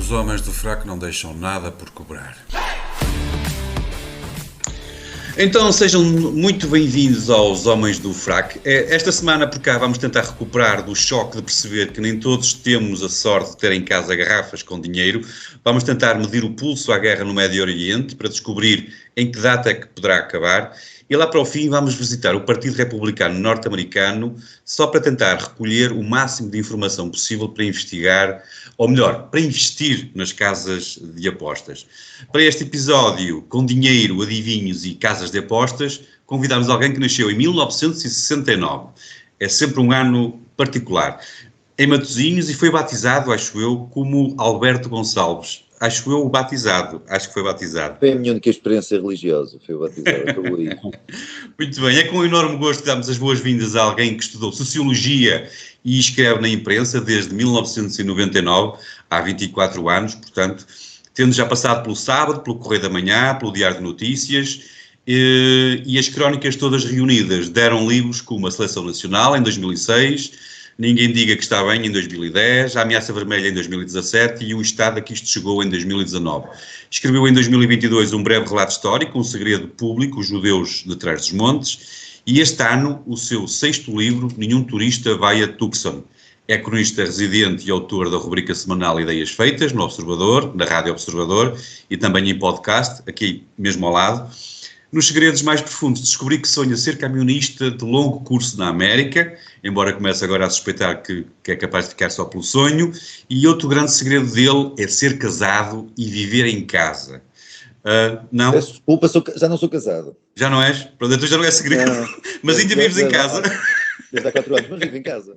Os homens do fraco não deixam nada por cobrar. Então sejam muito bem-vindos aos Homens do Frac. Esta semana por cá vamos tentar recuperar do choque de perceber que nem todos temos a sorte de ter em casa garrafas com dinheiro. Vamos tentar medir o pulso à guerra no Médio Oriente para descobrir em que data é que poderá acabar. E lá para o fim vamos visitar o Partido Republicano Norte-Americano só para tentar recolher o máximo de informação possível para investigar, ou melhor, para investir nas casas de apostas. Para este episódio, com dinheiro, adivinhos e casas de apostas, convidamos alguém que nasceu em 1969. É sempre um ano particular. Em Matosinhos e foi batizado, acho eu, como Alberto Gonçalves. Acho que foi batizado. Foi a minha única experiência religiosa, foi batizado, acabou aí. Muito bem, é com enorme gosto que damos as boas-vindas a alguém que estudou Sociologia e escreve na imprensa desde 1999, há 24 anos, portanto, tendo já passado pelo Sábado, pelo Correio da Manhã, pelo Diário de Notícias, e as crónicas todas reunidas deram livros como A Seleção Nacional, em 2006, Ninguém Diga Que Está Bem, em 2010, A Ameaça Vermelha, em 2017 e O Estado a que Isto Chegou, em 2019. Escreveu em 2022 um breve relato histórico, Um Segredo Público, Os Judeus de Trás dos Montes, e este ano o seu 6º livro, Nenhum Turista Vai a Tucson. É cronista residente e autor da rubrica semanal Ideias Feitas, no Observador, na Rádio Observador, e também em podcast, aqui mesmo ao lado. Nos segredos mais profundos, descobri que sonha ser camionista de longo curso na América, embora comece agora a suspeitar que é capaz de ficar só pelo sonho, e outro grande segredo dele é ser casado e viver em casa. Não? Peço desculpa, já não sou casado. Já não és? Pronto, então já não é segredo. Não. Mas ainda vives em casa. Desde há 4 anos, mas vivo em casa.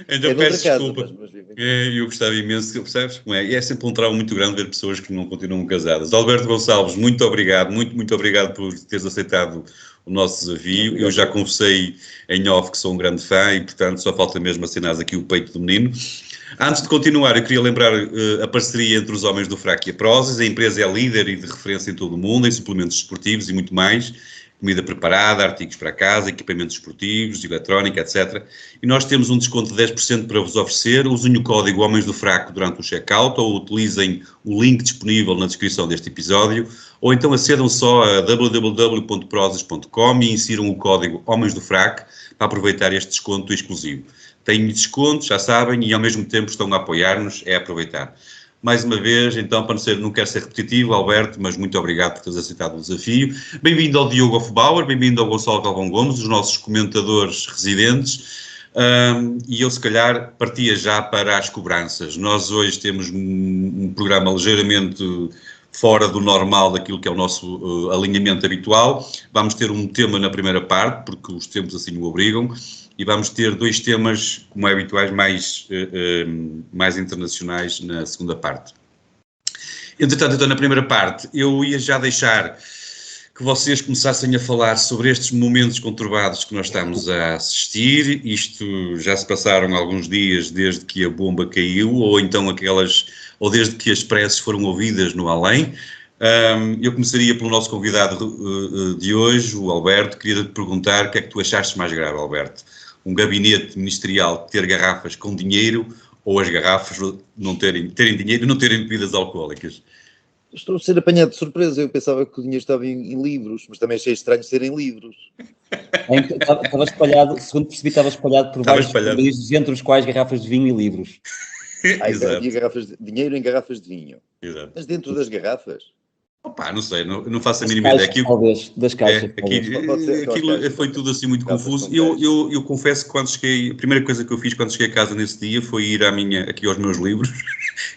Então peço desculpa. Eu gostava imenso, percebes como é? E é sempre um trauma muito grande ver pessoas que não continuam casadas. Alberto Gonçalves, muito obrigado, muito obrigado por teres aceitado o nosso desafio. Eu já confessei em off que sou um grande fã e, portanto, só falta mesmo assinar aqui o peito do menino. Antes de continuar, eu queria lembrar a parceria entre os Homens do Fraco e a Prozis. A empresa é líder e de referência em todo o mundo, em suplementos desportivos e muito mais. Comida preparada, artigos para casa, equipamentos esportivos, eletrónica, etc. E nós temos um desconto de 10% para vos oferecer. Usem o código Homens do Fraco durante o checkout ou utilizem o link disponível na descrição deste episódio ou então acedam só a www.prozis.com e insiram o código Homens do Fraco para aproveitar este desconto exclusivo. Têm desconto, já sabem, e ao mesmo tempo estão a apoiar-nos, é aproveitar. Mais uma vez, então, não quero ser repetitivo, Alberto, mas muito obrigado por teres aceitado o desafio. Bem-vindo ao Diogo Hofbauer, bem-vindo ao Gonçalo Galvão Gomes, os nossos comentadores residentes. E eu, se calhar, partia já para as cobranças. Nós hoje temos um programa ligeiramente fora do normal daquilo que é o nosso alinhamento habitual. Vamos ter um tema na primeira parte, porque os tempos assim o obrigam. E vamos ter 2 temas, como é habituais, mais internacionais na segunda parte. Entretanto, então, na primeira parte, eu ia já deixar que vocês começassem a falar sobre estes momentos conturbados que nós estamos a assistir. Isto já se passaram alguns dias desde que a bomba caiu, ou então ou desde que as preces foram ouvidas no além. Eu começaria pelo nosso convidado de hoje, o Alberto. Queria-te perguntar o que é que tu achaste mais grave, Alberto? Um gabinete ministerial ter garrafas com dinheiro ou as garrafas não terem dinheiro e não terem bebidas alcoólicas? Estou a ser apanhado de surpresa. Eu pensava que o dinheiro estava em livros, mas também achei estranho serem livros. Estava espalhado, segundo percebi, estava espalhado por vários países, entre os quais garrafas de vinho e livros. Havia garrafas de dinheiro em garrafas de vinho. Exato. Mas dentro das garrafas? Opa, não sei, não faço a mínima ideia. Talvez, das caixas. Aquilo foi tudo assim muito confuso. Eu confesso que a primeira coisa que eu fiz quando cheguei a casa nesse dia foi ir aqui aos meus livros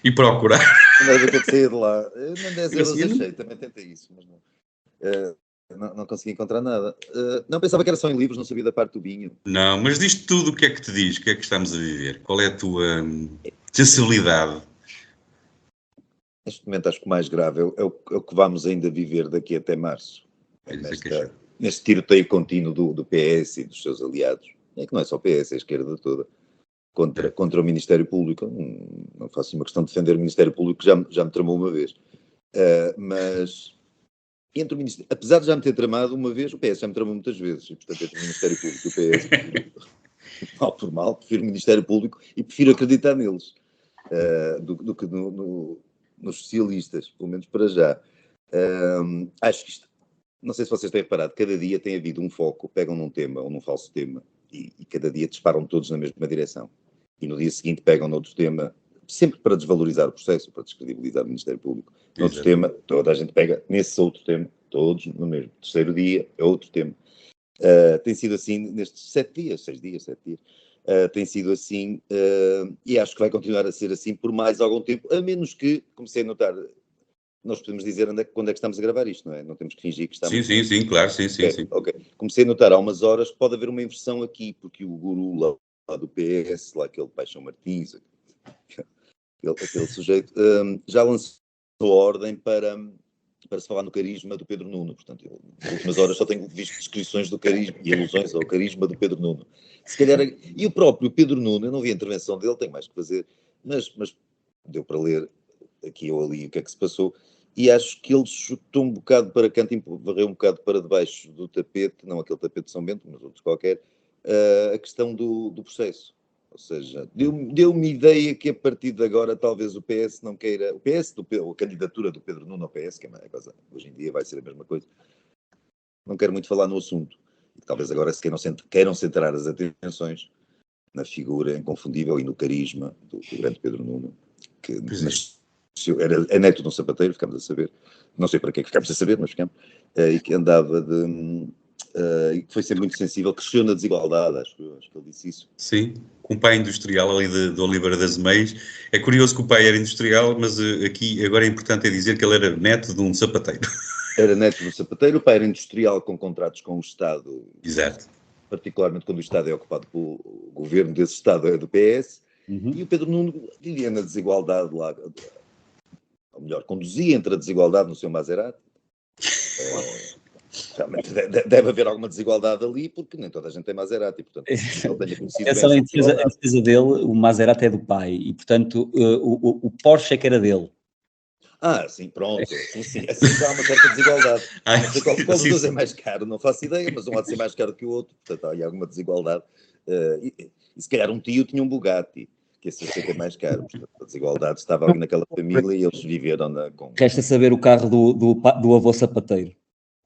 e procurar. Não deve ter saído de lá. Eu nem 10 euros achei, também tentei isso, mas não consegui encontrar nada. Não, pensava que era só em livros, não sabia da parte do vinho. Não, mas diz tudo o que é que te diz, o que é que estamos a viver, qual é a tua sensibilidade? Neste momento acho que o mais grave é o que vamos ainda viver daqui até março. Neste tiroteio contínuo do PS e dos seus aliados. É que não é só o PS, é a esquerda toda. Contra o Ministério Público. Não faço uma questão de defender o Ministério Público, já me tramou uma vez. Mas entre o Ministério, apesar de já me ter tramado uma vez, o PS já me tramou muitas vezes. E, portanto, entre o Ministério Público e o PS, mal por mal, prefiro o Ministério Público e prefiro acreditar neles. do que nos socialistas, pelo menos para já. Acho que isto, não sei se vocês têm reparado, cada dia tem havido um foco, pegam num tema ou num falso tema e cada dia disparam todos na mesma direção. E no dia seguinte pegam noutro tema, sempre para desvalorizar o processo, para descredibilizar o Ministério Público. Noutro tema, toda a gente pega nesse outro tema, todos no mesmo. Terceiro dia é outro tema. Tem sido assim nestes 6 dias. Tem sido assim e acho que vai continuar a ser assim por mais algum tempo, a menos que, comecei a notar, nós podemos dizer quando é que estamos a gravar isto, não é? Não temos que fingir que estamos... Sim, claro, sim. Ok. Comecei a notar há umas horas que pode haver uma inversão aqui, porque o guru lá do PS, lá aquele Paixão Martins, aquele sujeito, já lançou a ordem para se falar no carisma do Pedro Nuno. Portanto, eu, nas últimas horas só tenho visto descrições do carisma e alusões ao carisma do Pedro Nuno. Se calhar, e o próprio Pedro Nuno, eu não vi a intervenção dele, tenho mais que fazer, mas deu para ler aqui ou ali o que é que se passou, e acho que ele chutou um bocado para canto, varreu um bocado para debaixo do tapete, não aquele tapete de São Bento, mas outros qualquer, a questão do processo. Ou seja, deu-me ideia que a partir de agora talvez o PS não queira... O PS, a candidatura do Pedro Nuno ao PS, que é uma coisa, hoje em dia vai ser a mesma coisa, não quero muito falar no assunto. Talvez agora se queiram centrar as atenções na figura inconfundível e no carisma do grande Pedro Nuno, que é neto de um sapateiro, ficamos a saber. Não sei para que é que ficamos a saber, mas ficamos. E que andava e que foi sempre muito sensível, cresceu na desigualdade, acho que ele disse isso. Sim, com um pai industrial ali de Oliveira das Meias. É curioso que o pai era industrial, mas aqui agora é importante dizer que ele era neto de um sapateiro. Era neto de um sapateiro, o pai era industrial com contratos com o Estado. Exato. Particularmente quando o Estado é ocupado pelo governo desse Estado, é do PS. E o Pedro Nuno vivia na desigualdade lá, ou melhor, conduzia entre a desigualdade no seu Maserati. Realmente deve haver alguma desigualdade ali, porque nem toda a gente tem Maserati, portanto, ele tenha conhecido essa bem a defesa dele, o Maserati é do pai, e portanto o Porsche é que era dele. Sim, pronto, sim, assim já há uma certa desigualdade. Não sei qual dos dois é mais caro, não faço ideia, mas um há de ser mais caro que o outro, portanto há alguma desigualdade. E se calhar um tio tinha um Bugatti, que esse eu sei que é mais caro, portanto a desigualdade estava ali naquela família e eles viveram com... Resta saber o carro do avô sapateiro.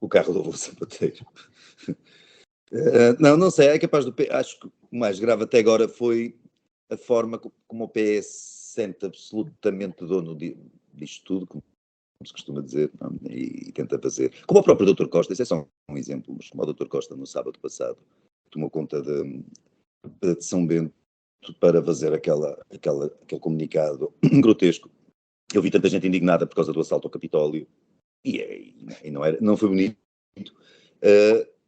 O carro do avô sapateiro. Não sei, é capaz acho que o mais grave até agora foi a forma como o PS sente absolutamente dono disto tudo, como se costuma dizer, não? E tenta fazer. Como o próprio Dr. Costa, isso é só um exemplo, mas como o Dr. Costa no sábado passado tomou conta de São Bento para fazer aquele comunicado grotesco. Eu vi tanta gente indignada por causa do assalto ao Capitólio e não foi bonito,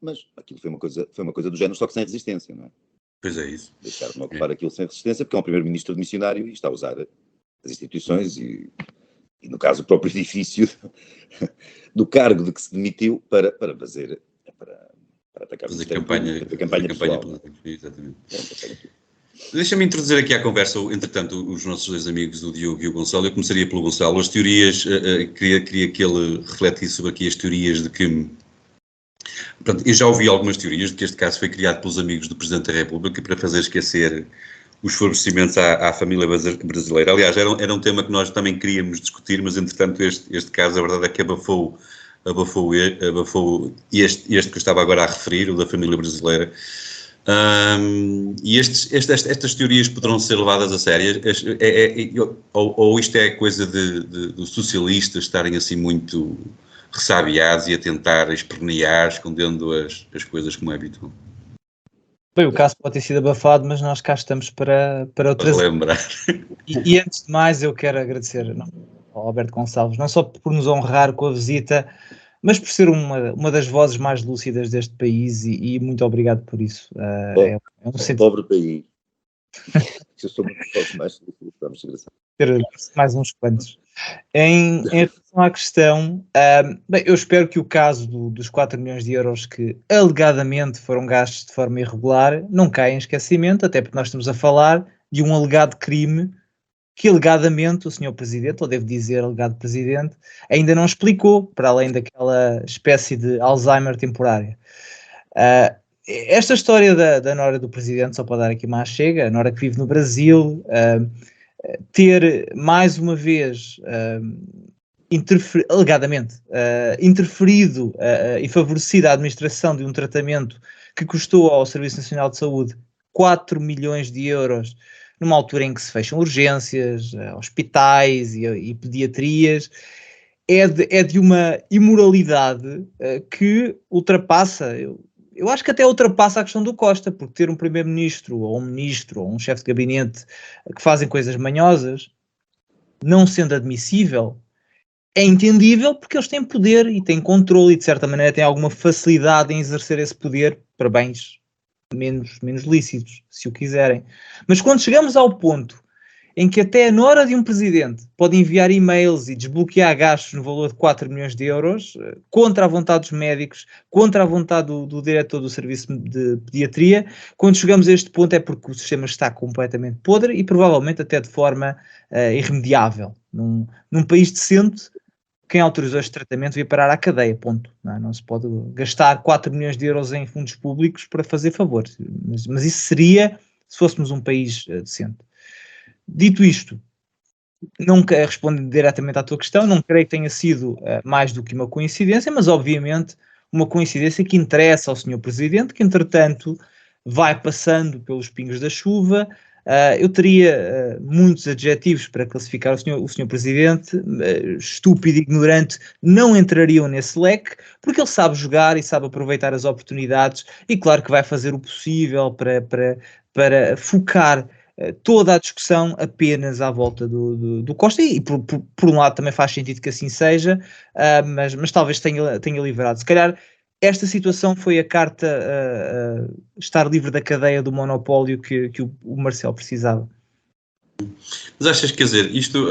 mas aquilo foi uma coisa do género, só que sem resistência, não é? Pois é isso. Deixaram-me ocupar aquilo sem resistência, porque é um primeiro-ministro missionário e está a usar as instituições e no caso o próprio edifício do cargo de que se demitiu para fazer, para atacar fazer campanha política. Exatamente. Deixa-me introduzir aqui à conversa, entretanto, os nossos dois amigos, o Diogo e o Gonçalo. Eu começaria pelo Gonçalo. As teorias, queria que ele refletisse sobre aqui as teorias de que... Portanto, eu já ouvi algumas teorias de que este caso foi criado pelos amigos do Presidente da República para fazer esquecer os favorecimentos à família brasileira. Aliás, era um tema que nós também queríamos discutir, mas entretanto este caso, a verdade é que abafou este que eu estava agora a referir, o da família brasileira. E estas teorias poderão ser levadas a sério? Ou isto é coisa dos socialistas estarem assim muito ressabiados e a tentar espernear, escondendo as coisas como é habitual? Bem, o caso pode ter sido abafado, mas nós cá estamos para outras... lembrar. E antes de mais eu quero agradecer ao Alberto Gonçalves, não só por nos honrar com a visita, mas por ser uma das vozes mais lúcidas deste país e muito obrigado por isso. Pobre país. Se eu sou muito pobre, mais lúcido, vamos ter mais uns quantos. Em relação à questão, bem, eu espero que o caso dos 4 milhões de euros que alegadamente foram gastos de forma irregular não caia em esquecimento, até porque nós estamos a falar de um alegado crime que alegadamente o Sr. Presidente, ou devo dizer alegado Presidente, ainda não explicou, para além daquela espécie de Alzheimer temporária. Esta história da Nora do Presidente, só para dar aqui uma chega, a Nora que vive no Brasil, ter mais uma vez alegadamente interferido e favorecido a administração de um tratamento que custou ao Serviço Nacional de Saúde 4 milhões de euros, numa altura em que se fecham urgências, hospitais e pediatrias, é de uma imoralidade que ultrapassa, eu acho que até ultrapassa a questão do Costa, porque ter um primeiro-ministro, ou um ministro, ou um chefe de gabinete que fazem coisas manhosas, não sendo admissível, é entendível porque eles têm poder e têm controle e, de certa maneira, têm alguma facilidade em exercer esse poder para bens menos lícitos, se o quiserem. Mas quando chegamos ao ponto em que até na hora de um presidente pode enviar e-mails e desbloquear gastos no valor de 4 milhões de euros, contra a vontade dos médicos, contra a vontade do diretor do serviço de pediatria, quando chegamos a este ponto é porque o sistema está completamente podre e provavelmente até de forma irremediável. Num país decente, quem autorizou este tratamento devia parar à cadeia, ponto. Não se pode gastar 4 milhões de euros em fundos públicos para fazer favores. Mas isso seria se fôssemos um país decente. Dito isto, não quero responder diretamente à tua questão, não creio que tenha sido mais do que uma coincidência, mas obviamente uma coincidência que interessa ao Sr. Presidente, que entretanto vai passando pelos pingos da chuva. Eu teria muitos adjetivos para classificar o Sr. Presidente, estúpido e ignorante não entrariam nesse leque, porque ele sabe jogar e sabe aproveitar as oportunidades e claro que vai fazer o possível para focar toda a discussão apenas à volta do Costa e por um lado também faz sentido que assim seja, mas talvez tenha livrado. Se calhar esta situação foi a carta estar livre da cadeia do monopólio que o Marcelo precisava. Mas achas que, quer dizer, isto,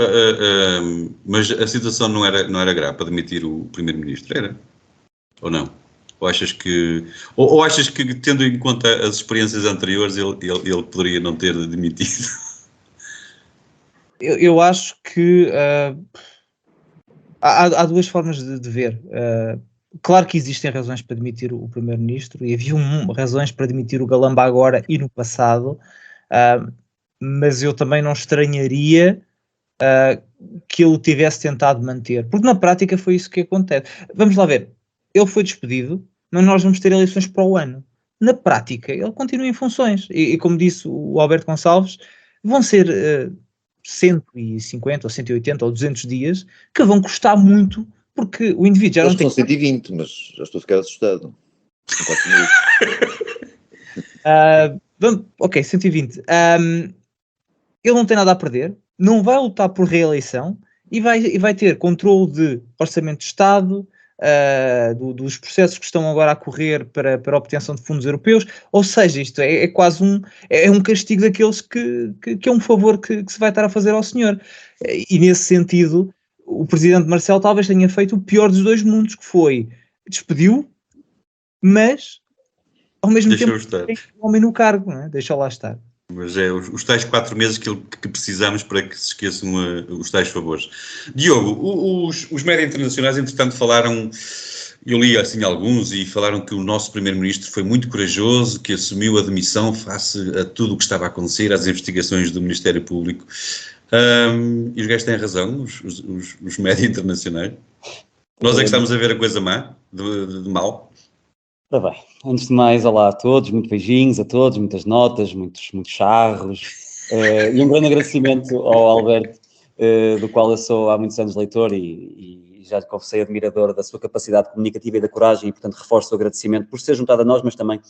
mas a situação não era grave para demitir o primeiro-ministro, era? Ou não? Ou achas que, achas que tendo em conta as experiências anteriores, ele poderia não ter demitido? Eu acho que há duas formas de ver. Claro que existem razões para demitir o primeiro-ministro e havia razões para demitir o Galamba agora e no passado, mas eu também não estranharia que ele o tivesse tentado manter, porque na prática foi isso que acontece. Vamos lá ver, ele foi despedido, mas nós vamos ter eleições para o ano. Na prática, ele continua em funções e como disse o Alberto Gonçalves, vão ser 150 ou 180 ou 200 dias que vão custar muito, porque o indivíduo já não tem... São 120, mas já estou a ficar assustado. Ok, 120. Ele não tem nada a perder, não vai lutar por reeleição e vai ter controle de orçamento de Estado, dos processos que estão agora a correr para a obtenção de fundos europeus, ou seja, isto é quase um castigo daqueles que é um favor que se vai estar a fazer ao senhor. E nesse sentido, o presidente Marcelo talvez tenha feito o pior dos dois mundos, que foi, despediu, mas ao mesmo tempo tem o homem no cargo, não é? Deixa lá estar. Mas é os tais 4 meses que precisamos para que se esqueçam os tais favores. Diogo, os médias internacionais, entretanto, falaram, eu li assim alguns, e falaram que o nosso primeiro-ministro foi muito corajoso, que assumiu a demissão face a tudo o que estava a acontecer, às investigações do Ministério Público. E os gajos têm razão, os médias internacionais. Nós é que estamos a ver a coisa má, de mal. Ora bem, antes de mais, olá a todos, muitos beijinhos a todos, muitas notas, muitos charros, e um grande agradecimento ao Alberto, do qual eu sou há muitos anos leitor e já lhe confessei admirador da sua capacidade comunicativa e da coragem e, portanto, reforço o agradecimento por ser juntado a nós, mas também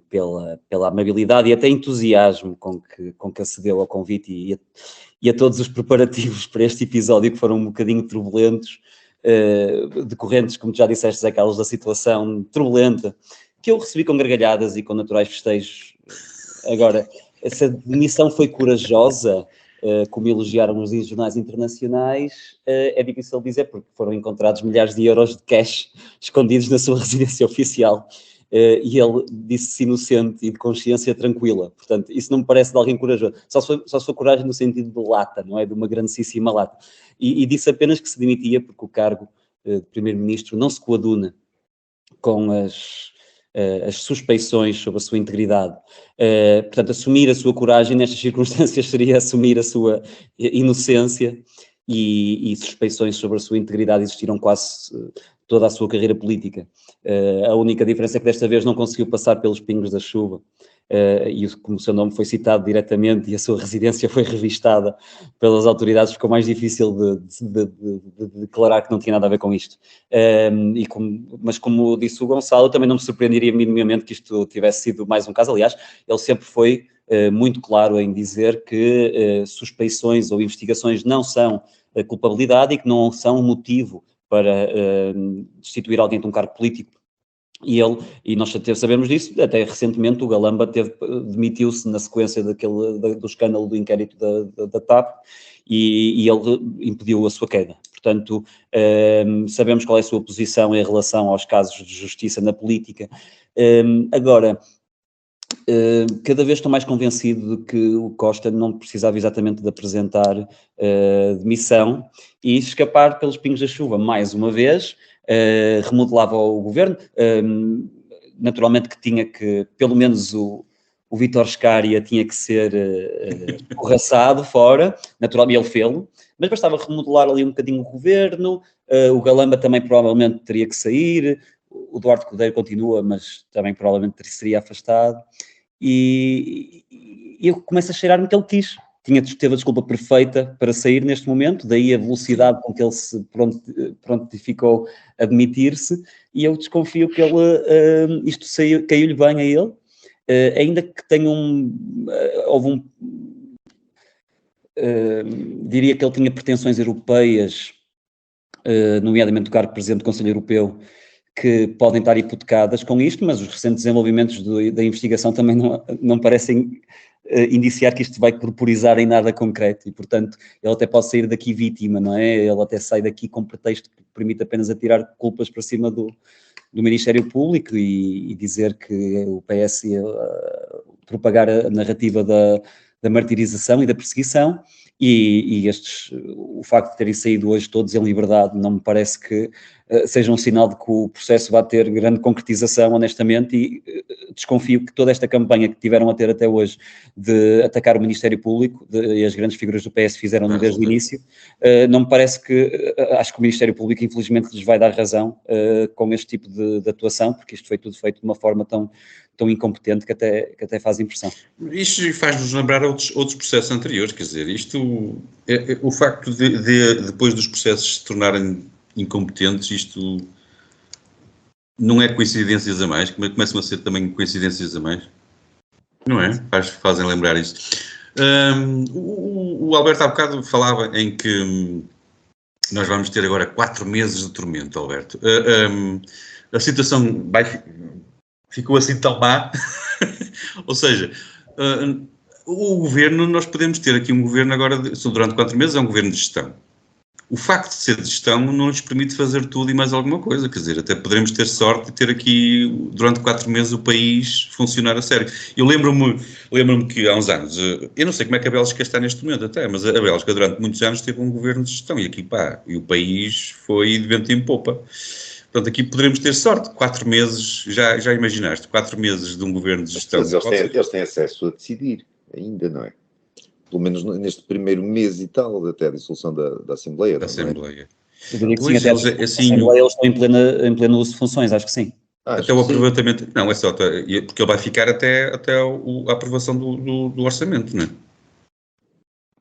pela amabilidade e até entusiasmo com que acedeu ao convite e a todos os preparativos para este episódio que foram um bocadinho turbulentos, decorrentes, como tu já disseste, Zé Carlos, da situação turbulenta, que eu recebi com gargalhadas e com naturais festejos. Agora, essa demissão foi corajosa, como elogiaram os jornais internacionais, é difícil dizer, porque foram encontrados milhares de euros de cash escondidos na sua residência oficial, e ele disse-se inocente e de consciência tranquila. Portanto, isso não me parece de alguém corajoso. Só se for coragem no sentido de lata, não é? De uma grandíssima lata. E disse apenas que se demitia porque o cargo de primeiro-ministro não se coaduna com as suspeições sobre a sua integridade. Portanto, assumir a sua coragem nestas circunstâncias seria assumir a sua inocência, e suspeições sobre a sua integridade existiram quase toda a sua carreira política. A única diferença é que desta vez não conseguiu passar pelos pingos da chuva, e como o seu nome foi citado diretamente e a sua residência foi revistada pelas autoridades, ficou mais difícil de declarar que não tinha nada a ver com isto. Mas como disse o Gonçalo, também não me surpreenderia minimamente que isto tivesse sido mais um caso. Aliás, ele sempre foi muito claro em dizer que suspeições ou investigações não são culpabilidade e que não são motivo para destituir alguém de um cargo político. E nós sabemos disso, até recentemente o Galamba demitiu-se na sequência do escândalo do inquérito da TAP, e ele impediu a sua queda. Portanto, sabemos qual é a sua posição em relação aos casos de justiça na política. Agora, cada vez estou mais convencido de que o Costa não precisava exatamente de apresentar demissão e escapar pelos pingos da chuva mais uma vez. Remodelava o governo, naturalmente que tinha que, pelo menos o Vítor Scária tinha que ser corraçado fora, naturalmente ele fê-lo, mas bastava remodelar ali um bocadinho o governo. O Galamba também provavelmente teria que sair, o Duarte Cordeiro continua, mas também provavelmente seria afastado, e eu começo a cheirar-me que ele teve a desculpa perfeita para sair neste momento, daí a velocidade com que ele se prontificou a demitir-se, e eu desconfio que isto caiu-lhe bem a ele, ainda que diria que ele tinha pretensões europeias, nomeadamente o cargo de Presidente do Conselho Europeu, que podem estar hipotecadas com isto, mas os recentes desenvolvimentos da investigação também não parecem indiciar que isto vai corporizar em nada concreto, e portanto ele até pode sair daqui vítima, não é? Ele até sai daqui com pretexto que permite apenas atirar culpas para cima do Ministério Público e dizer que o PS ia propagar a narrativa da martirização e da perseguição, e o facto de terem saído hoje todos em liberdade não me parece que seja um sinal de que o processo vai ter grande concretização, honestamente, e desconfio que toda esta campanha que tiveram a ter até hoje de atacar o Ministério Público, e as grandes figuras do PS fizeram desde o início, não me parece acho que o Ministério Público infelizmente lhes vai dar razão com este tipo de atuação, porque isto foi tudo feito de uma forma tão incompetente que até faz impressão. Isto faz-nos lembrar outros processos anteriores, quer dizer, o facto de depois dos processos se tornarem incompetentes, isto não é coincidências a mais, começam a ser também coincidências a mais, não é? Fazem lembrar isto. O Alberto há bocado falava em que nós vamos ter agora 4 meses de tormento, Alberto. A situação ficou assim tão má, ou seja, o governo, nós podemos ter aqui um governo agora, durante 4 meses, é um governo de gestão. O facto de ser de gestão não nos permite fazer tudo e mais alguma coisa, quer dizer, até poderemos ter sorte de ter aqui, durante 4 meses, o país funcionar a sério. Eu lembro-me que há uns anos, eu não sei como é que a Bélgica está neste momento até, mas a Bélgica durante muitos anos teve um governo de gestão, e aqui e o país foi de vento em popa. Portanto, aqui poderemos ter sorte. 4 meses, já imaginaste, 4 meses de um governo de gestão. Mas eles têm acesso a decidir, ainda, não é? Pelo menos neste primeiro mês e tal, até a dissolução da Assembleia. Da Assembleia. Eu diria que sim, até a Assembleia eles estão em pleno uso de funções, acho que sim. Até o aproveitamento, não, é só, porque ele vai ficar até a aprovação do orçamento, não é?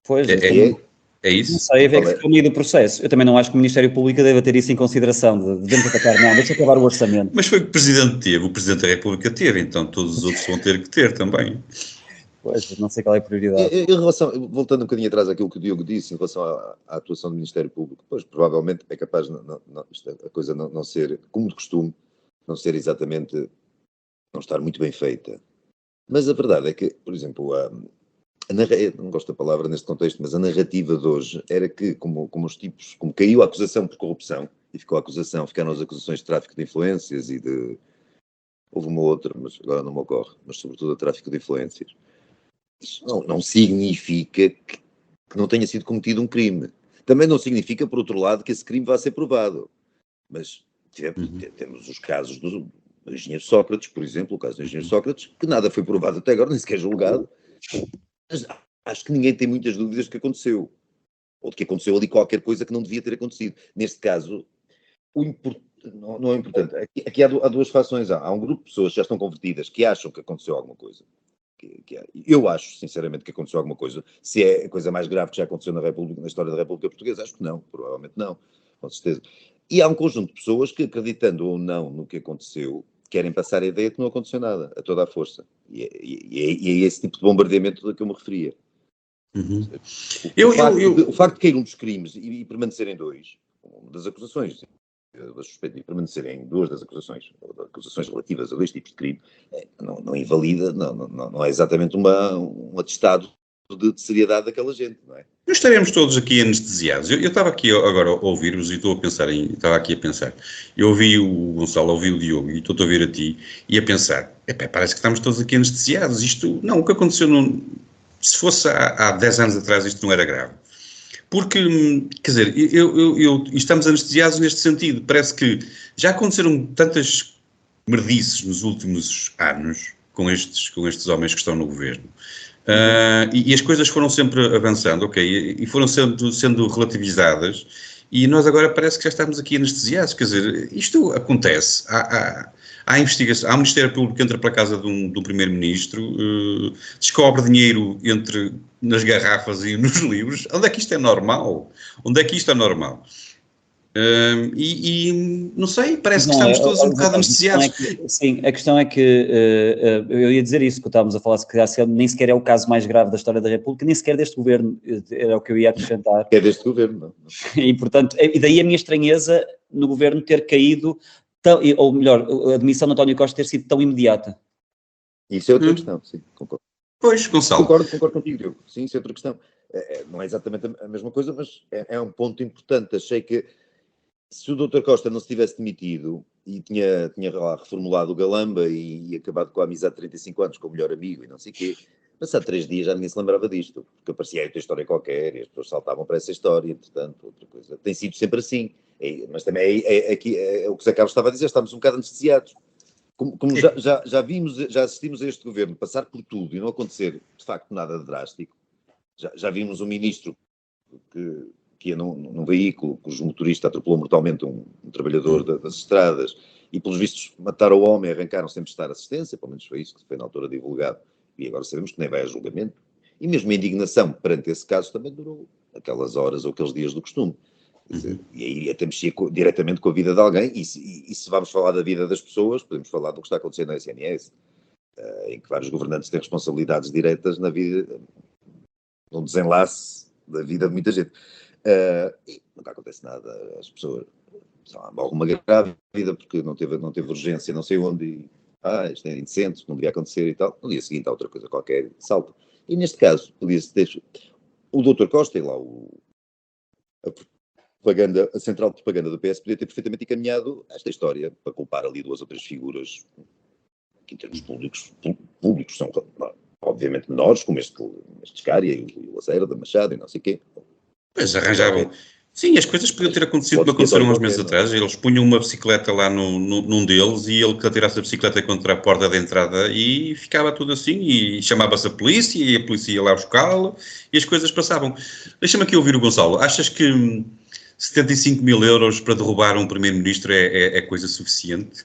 Pois, é isso? Não sei, é que ficou meio do processo. Eu também não acho que o Ministério Público deva ter isso em consideração, devemos atacar, não, deixa acabar o orçamento. Mas foi o que o Presidente teve, o Presidente da República teve, então todos os outros vão ter que ter também. Pois, não sei qual é a prioridade. Em relação, voltando um bocadinho atrás àquilo que o Diogo disse em relação à atuação do Ministério Público, pois provavelmente é capaz a coisa não ser, como de costume, não ser exatamente, não estar muito bem feita. Mas a verdade é que, por exemplo, não gosto da palavra neste contexto, mas a narrativa de hoje era que, como caiu a acusação por corrupção, e ficaram as acusações de tráfico de influências houve uma outra, mas agora não me ocorre, mas sobretudo a tráfico de influências. Isso não significa que não tenha sido cometido um crime. Também não significa, por outro lado, que esse crime vá ser provado. Mas temos os casos O engenheiro Sócrates, por exemplo, o caso do engenheiro Sócrates, que nada foi provado até agora, nem sequer julgado, mas acho que ninguém tem muitas dúvidas do que aconteceu, ou de que aconteceu ali qualquer coisa que não devia ter acontecido. Neste caso, não é importante. Aqui há duas fações. Há um grupo de pessoas que já estão convertidas, que acham que aconteceu alguma coisa. Eu acho, sinceramente, que aconteceu alguma coisa. Se é a coisa mais grave que já aconteceu na história da República Portuguesa, acho que não, provavelmente não, com certeza. E há um conjunto de pessoas que, acreditando ou não no que aconteceu, querem passar a ideia de que não aconteceu nada, a toda a força. E é esse tipo de bombardeamento a que eu me referia. Uhum. O facto de cair um dos crimes e permanecerem dois, uma das acusações, da suspeita, e permanecerem duas das acusações relativas a dois tipos de crime, não invalida, não é exatamente um atestado de seriedade daquela gente, não é? Nós estaremos todos aqui anestesiados. Eu estava aqui agora a ouvir-vos e estava aqui a pensar. Eu ouvi o Gonçalo, ouvi o Diogo e estou a ouvir a ti e a pensar, parece que estamos todos aqui anestesiados. O que aconteceu, se fosse há 10 anos atrás, isto não era grave. Porque, quer dizer, estamos anestesiados neste sentido. Parece que já aconteceram tantas merdices nos últimos anos com estes homens que estão no governo. E as coisas foram sempre avançando, ok, e foram sendo relativizadas, e nós agora parece que já estamos aqui anestesiados. Quer dizer, isto acontece. Há investigação, há o Ministério Público que entra pela casa de um primeiro-ministro, descobre dinheiro nas garrafas e nos livros. Onde é que isto é normal? Não sei, parece que estamos todos um bocado anestesiados. Sim, a questão é que eu ia dizer isso, que estávamos a falar, se calhar nem sequer é o caso mais grave da história da República, nem sequer deste governo, era o que eu ia acrescentar. É deste governo, não. E, portanto, e daí a minha estranheza no governo ter caído, ou melhor, a demissão de António Costa ter sido tão imediata. Isso é outra questão, sim, concordo. Pois, Gonçalo. Concordo contigo, Diogo. Sim, isso é outra questão. Não é exatamente a mesma coisa, mas é um ponto importante. Achei que se o Dr. Costa não se tivesse demitido e tinha lá reformulado o Galamba e acabado com a amizade de 35 anos com o melhor amigo e não sei o quê, passado 3 dias já ninguém se lembrava disto, porque aparecia outra história qualquer e as pessoas saltavam para essa história, portanto, outra coisa. Tem sido sempre assim. Mas também é o que o Zé Carlos estava a dizer, estamos um bocado anestesiados. Como já assistimos a este governo passar por tudo e não acontecer, de facto, nada de drástico. Já vimos um ministro que ia num veículo cujo motorista atropelou mortalmente um trabalhador das estradas e, pelos vistos, mataram o homem e arrancaram sem prestar assistência, pelo menos foi isso que foi na altura divulgado, e agora sabemos que nem vai a julgamento. E mesmo a indignação perante esse caso também durou aquelas horas ou aqueles dias do costume. Dizer, e aí até mexia diretamente com a vida de alguém, e se vamos falar da vida das pessoas, podemos falar do que está acontecendo na SNS, em que vários governantes têm responsabilidades diretas na vida, no desenlace da vida de muita gente. E nunca acontece nada, as pessoas alguma grávida porque não teve urgência, não sei onde, isto é indecente, não devia acontecer e tal, no dia seguinte há outra coisa qualquer, salta. E neste caso, podia-se ter o Dr. Costa e lá a central de propaganda do PS podia ter perfeitamente encaminhado esta história para culpar ali 2 ou 3 figuras que em termos públicos são obviamente menores, como este Scária e o Lacerda, Machado e não sei o quê. Pois arranjavam. Sim, as coisas podiam ter acontecido como aconteceram uns meses atrás. Eles punham uma bicicleta lá num deles e ele que atirasse a bicicleta contra a porta da entrada e ficava tudo assim e chamava-se a polícia e a polícia ia lá buscá-lo e as coisas passavam. Deixa-me aqui ouvir o Gonçalo. Achas que 75 mil euros para derrubar um primeiro-ministro é coisa suficiente?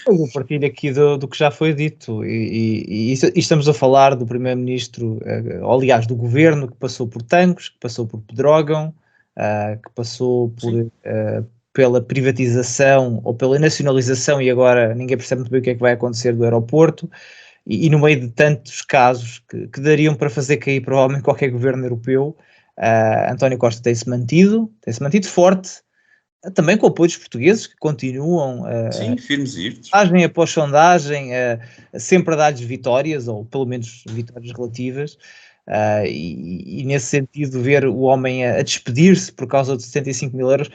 Eu partilho aqui do que já foi dito e estamos a falar do primeiro-ministro, aliás, do governo que passou por Tancos, que passou por Pedrógão, que passou pela privatização ou pela nacionalização e agora ninguém percebe muito bem o que é que vai acontecer do aeroporto e no meio de tantos casos que dariam para fazer cair provavelmente qualquer governo europeu, António Costa tem-se mantido forte, também com o apoio dos portugueses que continuam firmes e sondagem após sondagem, sempre a dar-lhes vitórias, ou pelo menos vitórias relativas, e nesse sentido ver o homem a despedir-se por causa de 75 mil euros.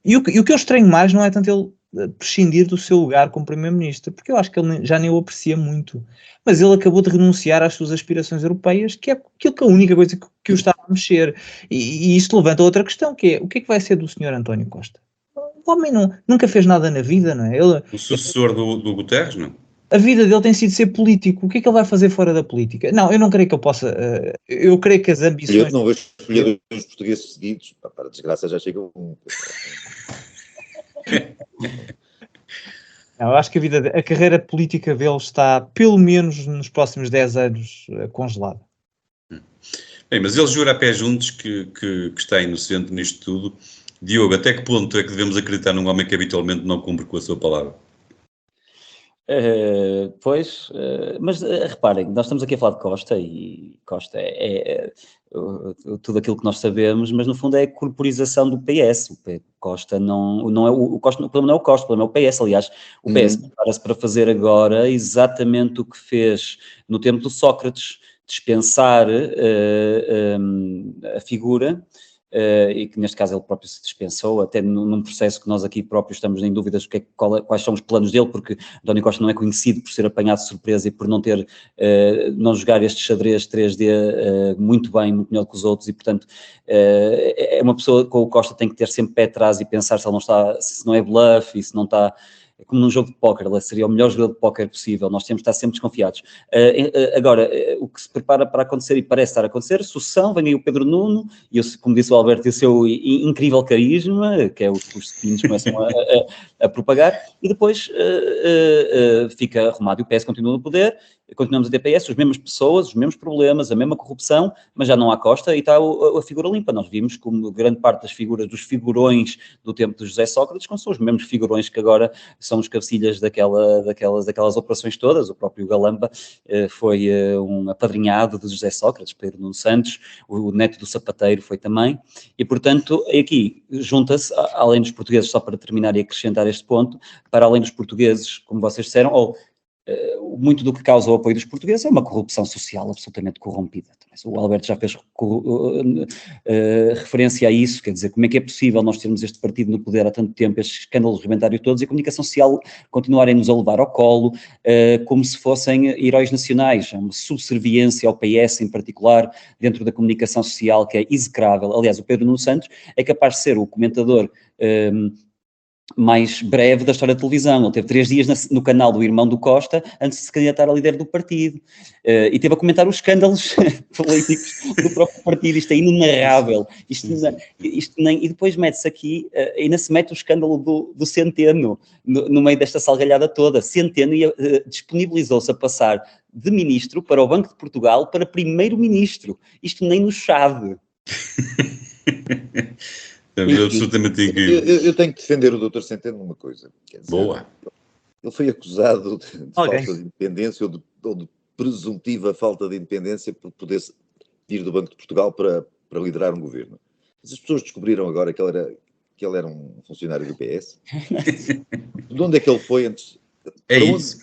E o que eu estranho mais não é tanto ele prescindir do seu lugar como primeiro-ministro, porque eu acho que ele já nem o aprecia muito, mas ele acabou de renunciar às suas aspirações europeias, que é a única coisa que o estava a mexer. E isto levanta outra questão, que é o que é que vai ser do senhor António Costa? O homem nunca fez nada na vida, não é? O sucessor do Guterres, não? A vida dele tem sido ser político. O que é que ele vai fazer fora da política? Não, eu não creio que ele possa. Eu creio que as ambições. Eu não vou escolher os portugueses seguidos. Para a desgraça já chega um. Não, eu acho que a carreira política dele está, pelo menos nos próximos 10 anos, congelada. Bem, mas ele jura a pé juntos que está inocente nisto tudo. Diogo, até que ponto é que devemos acreditar num homem que habitualmente não cumpre com a sua palavra? Mas reparem, nós estamos aqui a falar de Costa e Costa é tudo aquilo que nós sabemos, mas no fundo é a corporização do PS. O Costa não é o Costa, o problema não é o Costa, o problema é o PS. Aliás, o PS prepara-se para fazer agora exatamente o que fez no tempo do Sócrates, dispensar a figura. E que neste caso ele próprio se dispensou, até num processo que nós aqui próprios estamos em dúvidas quais são os planos dele, porque António Costa não é conhecido por ser apanhado de surpresa e por não jogar este xadrez 3D muito bem, muito melhor que os outros, e portanto é uma pessoa com o Costa tem que ter sempre pé atrás e pensar se ele não está, se não é bluff e se não está. É como num jogo de póquer, ele seria o melhor jogador de póquer possível, nós temos de estar sempre desconfiados. Agora, o que se prepara para acontecer e parece estar a acontecer, sucessão, vem aí o Pedro Nuno, e como disse o Alberto, o seu incrível carisma, que é o que os spins começam a propagar, e depois fica arrumado e o PS continua no poder, continuamos a ter PS, as mesmas pessoas, os mesmos problemas, a mesma corrupção, mas já não há Costa e está a figura limpa. Nós vimos como grande parte das figuras, dos figurões do tempo de José Sócrates, são os mesmos figurões que agora são os cabecilhas daquelas operações todas. O próprio Galamba foi um apadrinhado de José Sócrates, Pedro Nuno Santos, o neto do sapateiro foi também, e portanto aqui junta-se, além dos portugueses, só para terminar e acrescentar este ponto, para além dos portugueses, como vocês disseram, muito do que causa o apoio dos portugueses é uma corrupção social absolutamente corrompida. O Alberto já fez referência a isso, quer dizer, como é que é possível nós termos este partido no poder há tanto tempo, estes escândalos rebentários todos, e a comunicação social continuarem-nos a levar ao colo, como se fossem heróis nacionais, uma subserviência ao PS em particular, dentro da comunicação social que é execrável. Aliás, o Pedro Nuno Santos é capaz de ser o comentador mais breve da história da televisão. Ele teve 3 dias no canal do irmão do Costa antes de se candidatar a líder do partido e teve a comentar os escândalos políticos do próprio partido. Isto é inenarrável. E depois mete-se aqui, ainda se mete o escândalo do Centeno no meio desta salgalhada toda. Centeno disponibilizou-se a passar de ministro para o Banco de Portugal para primeiro-ministro. Isto nem no chave. É absolutamente incrível. Eu tenho que defender o Dr. Centeno numa coisa. Quer dizer, boa. Ele foi acusado de falta de independência ou de presuntiva falta de independência por poder ir do Banco de Portugal para liderar um governo. Mas as pessoas descobriram agora que ele era um funcionário do PS. De onde é que ele foi antes?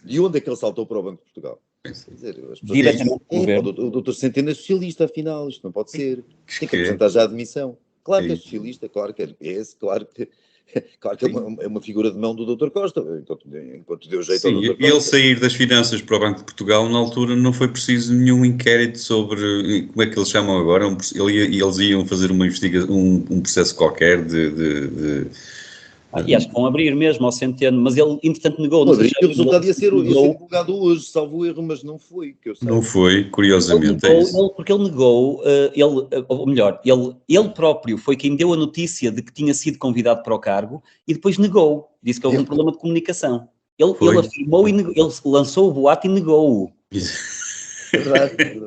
De onde é que ele saltou para o Banco de Portugal? Quer dizer, as pessoas o Dr. Centeno é socialista, afinal, isto não pode ser. Tem que apresentar já a demissão. Claro que é socialista, claro que é PS, claro que é uma figura de mão do Dr. Costa, enquanto deu jeito ao Dr. Costa. E ele sair das finanças para o Banco de Portugal, na altura não foi preciso nenhum inquérito sobre, como é que eles chamam agora, eles iam fazer uma investigação, um processo qualquer e acho que vão abrir mesmo ao Centeno, mas ele entretanto negou. O resultado ia ser divulgado hoje, salvo o erro, mas não foi. Que eu sei. Não foi, curiosamente. Porque ele negou, ou melhor, ele próprio foi quem deu a notícia de que tinha sido convidado para o cargo e depois negou, disse que houve um problema de comunicação. Ele afirmou e negou, ele lançou o boato e negou-o. Verdade.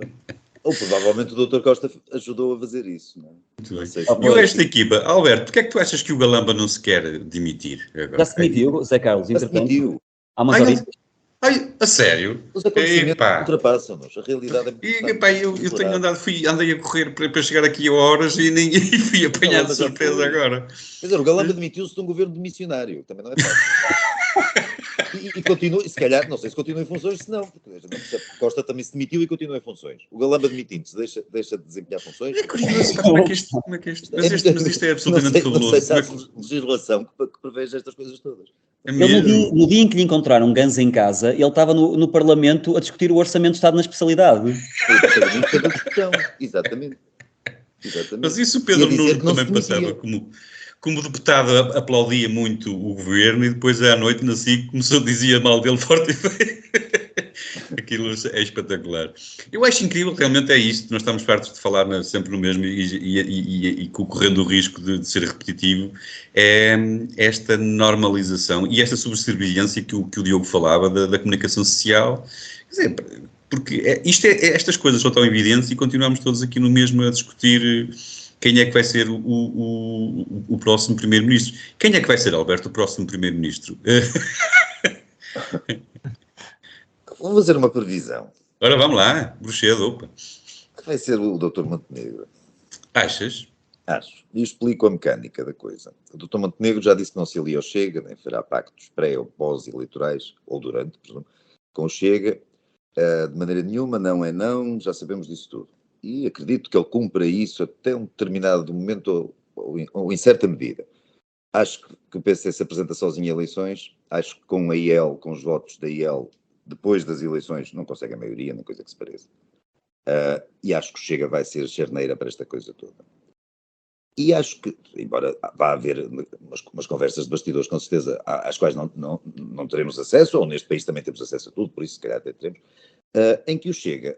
Ou provavelmente o Dr. Costa ajudou a fazer isso. Não é? Muito bem. E esta equipa, Alberto, porque é que tu achas que o Galamba não se quer demitir agora? Já se demitiu, Zé Carlos, entretanto. Há umas horas. A sério? Os acontecimentos ultrapassam-nos, a realidade é muito eu andei a correr para chegar aqui a horas e fui apanhado de surpresa agora. Quer dizer, o Galamba demitiu-se de um governo de missionário, também não é fácil. E continua, se calhar, não sei se continua em funções, se não, porque Costa também se demitiu e continua em funções. O Galamba demitindo-se, deixa de desempenhar funções. É curioso, como é que isto mas isto é absolutamente fabuloso. Não sei se há legislação que preveja estas coisas todas. Ele, no dia em que lhe encontraram um ganso em casa, ele estava no Parlamento a discutir o Orçamento de Estado na especialidade. Exatamente. Mas isso o Pedro Nuno também passava como deputado aplaudia muito o governo e depois à noite na SIC começou a dizer mal dele forte e feio. Aquilo é espetacular. Eu acho incrível, realmente é isto, nós estamos fartos de falar sempre no mesmo e correndo o risco de ser repetitivo, é esta normalização e esta subserviência que o Diogo falava da comunicação social. Quer dizer, porque estas coisas são tão evidentes e continuamos todos aqui no mesmo a discutir quem é que vai ser o próximo Primeiro-Ministro. Quem é que vai ser, Alberto, o próximo Primeiro-Ministro? Vou fazer uma previsão. Ora, vamos lá, bruxedo, opa. Que vai ser o Dr. Montenegro. Achas? Acho. E explico a mecânica da coisa. O Dr. Montenegro já disse que não se alia ao Chega, nem fará pactos pré- ou pós-eleitorais, ou durante, presumo, com o Chega. De maneira nenhuma, não é não, já sabemos disso tudo. E acredito que ele cumpra isso até um determinado momento ou em certa medida. Acho que o PC se apresenta sozinho em eleições, acho que com a IEL, com os votos da IEL, depois das eleições, não consegue a maioria, nem coisa que se pareça. E acho que o Chega vai ser charneira para esta coisa toda. E acho que, embora vá haver umas conversas de bastidores, com certeza, às quais não teremos acesso, ou neste país também temos acesso a tudo, por isso se calhar até teremos, em que o Chega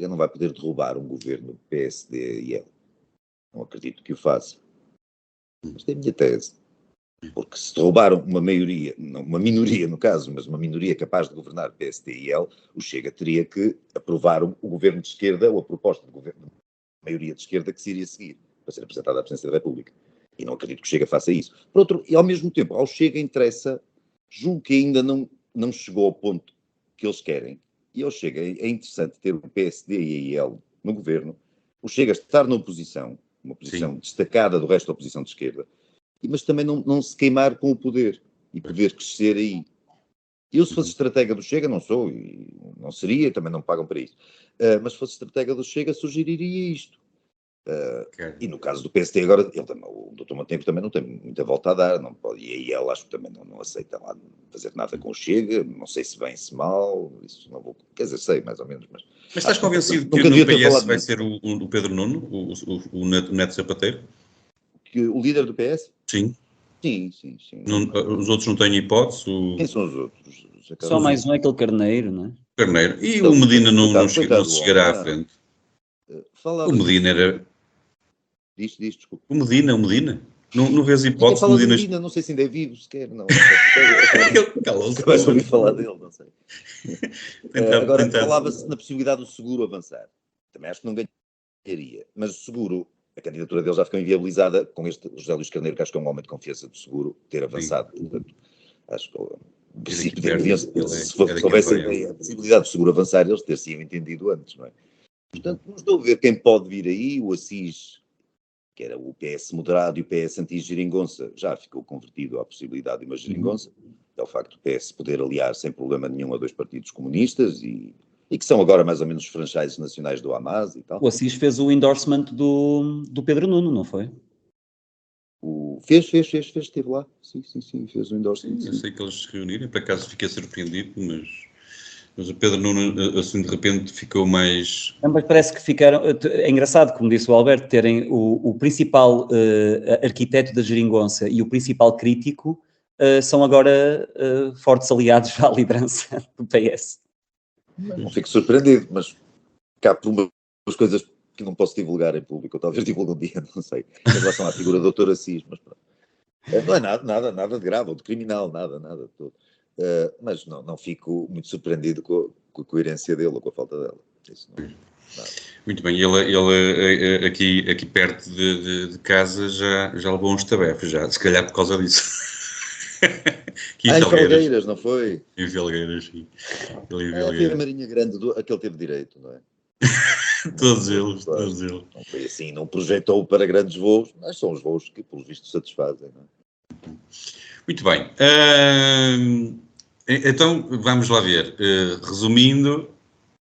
não vai poder derrubar um governo PSD e ele. Não acredito que o faça. Esta é a minha tese. Porque se derrubaram uma maioria, não uma minoria no caso, mas uma minoria capaz de governar PSD e ele, o Chega teria que aprovar o governo de esquerda ou a proposta de governo de maioria de esquerda que se iria seguir para ser apresentada à Presidência da República. E não acredito que o Chega faça isso. Por outro, e ao mesmo tempo, ao Chega interessa, julgo que ainda não chegou ao ponto que eles querem, e ao Chega é interessante ter o PSD e a IEL no governo, o Chega estar na oposição, uma posição destacada do resto da oposição de esquerda, mas também não se queimar com o poder e poder crescer aí. Eu, se fosse estratega do Chega, não sou, e não seria, e também não me pagam para isso, mas se fosse estratega do Chega, sugeriria isto. E no caso do PSD agora, o Dr. Montenegro também não tem muita volta a dar, não pode, e aí ela acho que também não aceita lá fazer nada com o Chega, não sei se bem, se mal, isso não vou, quer dizer, sei mais ou menos, mas estás convencido que no PS vai ser o Pedro Nuno, o Neto Sapateiro? Que o líder do PS? Sim. Sim. Os outros não têm hipótese? Quem são os outros? Só mais um é aquele Carneiro, não é? Carneiro. E o Medina não chegará à frente? O Medina era... Diz, desculpa. O Medina. Não vês hipótese de Medina? Não sei se ainda é vivo sequer, não. Calou-se. Vais ouvir falar dele, não sei. Agora, falava-se na possibilidade do Seguro avançar. Também acho que não ganharia. Mas o Seguro, a candidatura dele já ficou inviabilizada com este José Luís Carneiro, que acho que é um homem de confiança do Seguro, ter avançado. Portanto, acho que se houvesse a possibilidade do Seguro avançar, eles ter-se entendido antes, não é? Portanto, não estou a ver quem pode vir aí. O Assis, que era o PS moderado e o PS anti-geringonça, já ficou convertido à possibilidade de uma geringonça. É o facto do PS poder aliar sem problema nenhum a dois partidos comunistas e que são agora mais ou menos os franchises nacionais do Hamas e tal. O Assis fez o endorsement do Pedro Nuno, não foi? Fez, esteve lá. Sim, fez o endorsement. Eu sei que eles se reuniram, por acaso fiquei surpreendido, mas o Pedro Nuno, assim, de repente ficou mais... Mas parece que ficaram... É engraçado, como disse o Alberto, terem o principal arquiteto da geringonça e o principal crítico são agora fortes aliados à liderança do PS. Não fico surpreendido, mas cá por umas coisas que não posso divulgar em público, ou talvez divulgue um dia, não sei, em relação à figura do Dr. Assis, mas pronto. Não é nada de grave ou de criminal, nada de todo. Mas não fico muito surpreendido com a coerência dele ou com a falta dela. Isso não, nada. Muito bem, ele aqui perto de casa já levou uns tabefes, se calhar por causa disso. Em Felgueiras, não foi? Em Felgueiras, sim. Foi a Marinha Grande, aquele teve direito, não é? Todos eles. Não foi assim, não projetou para grandes voos, mas são os voos que, pelos vistos, satisfazem, não é? Muito bem. Então, vamos lá ver. Resumindo,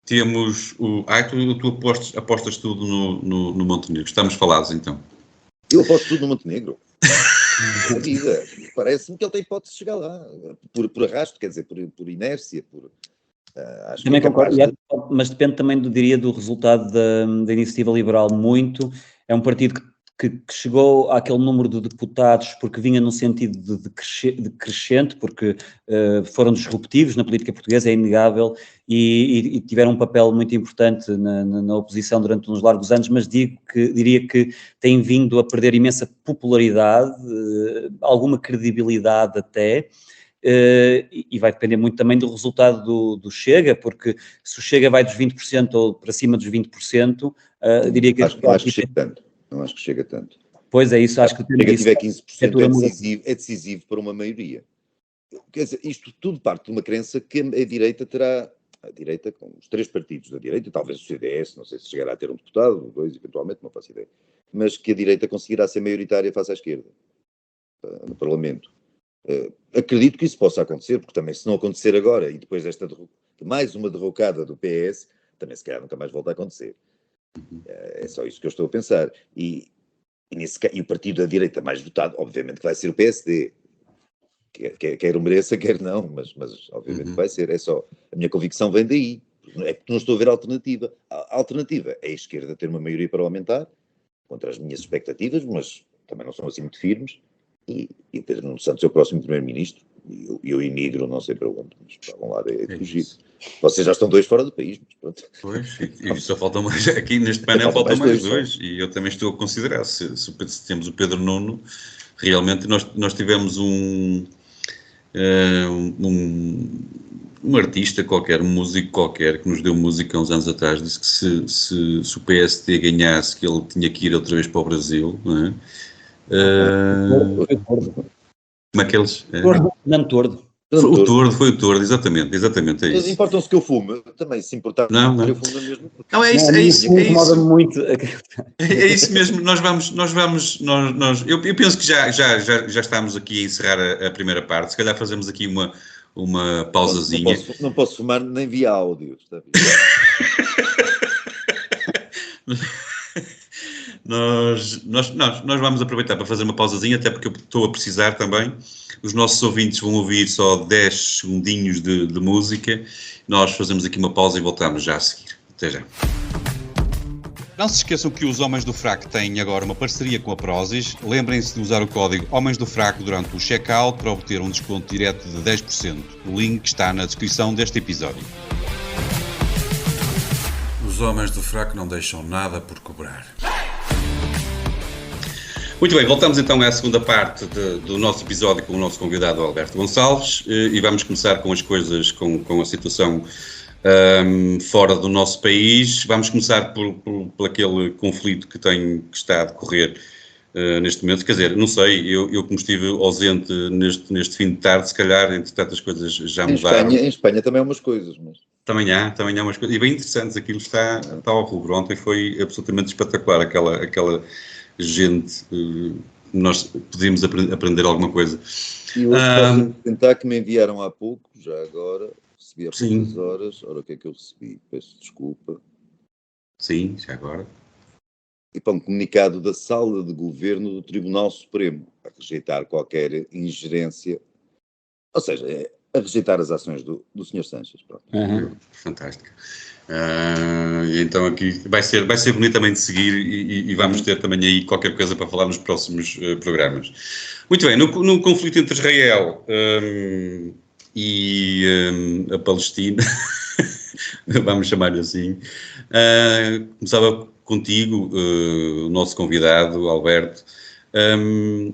temos tu apostas tudo no Montenegro. Estamos falados, então. Eu aposto tudo no Montenegro. Parece-me que ele tem hipótese de chegar lá. Por arrasto, quer dizer, por inércia, acho também que concordo, mas depende também, diria, do resultado da Iniciativa Liberal muito. É um partido que chegou àquele número de deputados porque vinha num sentido de crescente, porque foram disruptivos na política portuguesa, é inegável, e tiveram um papel muito importante na oposição durante uns largos anos, mas diria que têm vindo a perder imensa popularidade, alguma credibilidade até, e vai depender muito também do resultado do Chega, porque se o Chega vai dos 20% ou para cima dos 20%, diria que... Não acho que chega tanto. Não acho que chega tanto. Pois é isso, acho que... Se tiver 15% é decisivo para uma maioria. Quer dizer, isto tudo parte de uma crença que a direita terá... A direita, com os 3 partidos da direita, talvez o CDS, não sei se chegará a ter um deputado, 2 eventualmente, não faço ideia, mas que a direita conseguirá ser maioritária face à esquerda, no Parlamento. Acredito que isso possa acontecer, porque também se não acontecer agora, e depois de mais uma derrocada do PS, também se calhar nunca mais volta a acontecer. É só isso que eu estou a pensar. E o partido da direita mais votado, obviamente que vai ser o PSD. Quer o mereça, quer não, mas obviamente vai ser. É só, a minha convicção vem daí. É porque não estou a ver a alternativa. A alternativa é a esquerda ter uma maioria parlamentar, contra as minhas expectativas, mas também não são assim muito firmes. E o Pedro Nuno Santos é o próximo primeiro-ministro, e eu emigro não sei para onde, mas para algum lado é fugir. Vocês já estão 2 fora do país, mas pronto. Pois, e só faltam mais, aqui neste painel faltam mais 2, e eu também estou a considerar, se temos o Pedro Nuno, realmente nós tivemos um artista qualquer, um músico qualquer, que nos deu música há uns anos atrás, disse que se o PSD ganhasse, que ele tinha que ir outra vez para o Brasil, não é? Como é que eles... Fernando Tordo. Foi o Tordo, exatamente, é isso. Mas importam-se que eu fumo, também se importar não. eu fumo mesmo. Não, é isso. Muito. É isso mesmo, nós vamos, eu penso que já estamos aqui a encerrar a primeira parte, se calhar fazemos aqui uma pausazinha. Não posso fumar nem via áudio, está bem? Nós vamos aproveitar para fazer uma pausazinha, até porque eu estou a precisar também. Os nossos ouvintes vão ouvir só 10 segundinhos de música. Nós fazemos aqui uma pausa e voltamos já a seguir. Até já. Não se esqueçam que os Homens do Fraco têm agora uma parceria com a Prozis. Lembrem-se de usar o código Homens do Fraco durante o checkout para obter um desconto direto de 10%. O link está na descrição deste episódio. Os Homens do Fraco não deixam nada por cobrar. Muito bem, voltamos então à segunda parte do nosso episódio com o nosso convidado Alberto Gonçalves, e vamos começar com as coisas, com a situação fora do nosso país. Vamos começar por aquele conflito que está a decorrer neste momento. Quer dizer, não sei, eu como estive ausente neste fim de tarde, se calhar, entretanto as coisas já mudaram. Em Espanha também há umas coisas, mas... Também há umas coisas, e bem interessantes, aquilo está ao rubro. Ontem foi absolutamente espetacular, aquela gente, nós podíamos aprender alguma coisa. E hoje posso tentar que me enviaram há pouco, já agora, recebi há poucas horas, ora o que é que eu recebi? Peço desculpa. Sim, já agora. E para um comunicado da Sala de Governo do Tribunal Supremo, a rejeitar qualquer ingerência, ou seja, a rejeitar as ações do Sr. Sanches. Fantástico. E então aqui vai ser bonitamente seguir e vamos ter também aí qualquer coisa para falar nos próximos programas. Muito bem, no conflito entre Israel e a Palestina, vamos chamar-lhe assim, começava contigo, o nosso convidado, Alberto.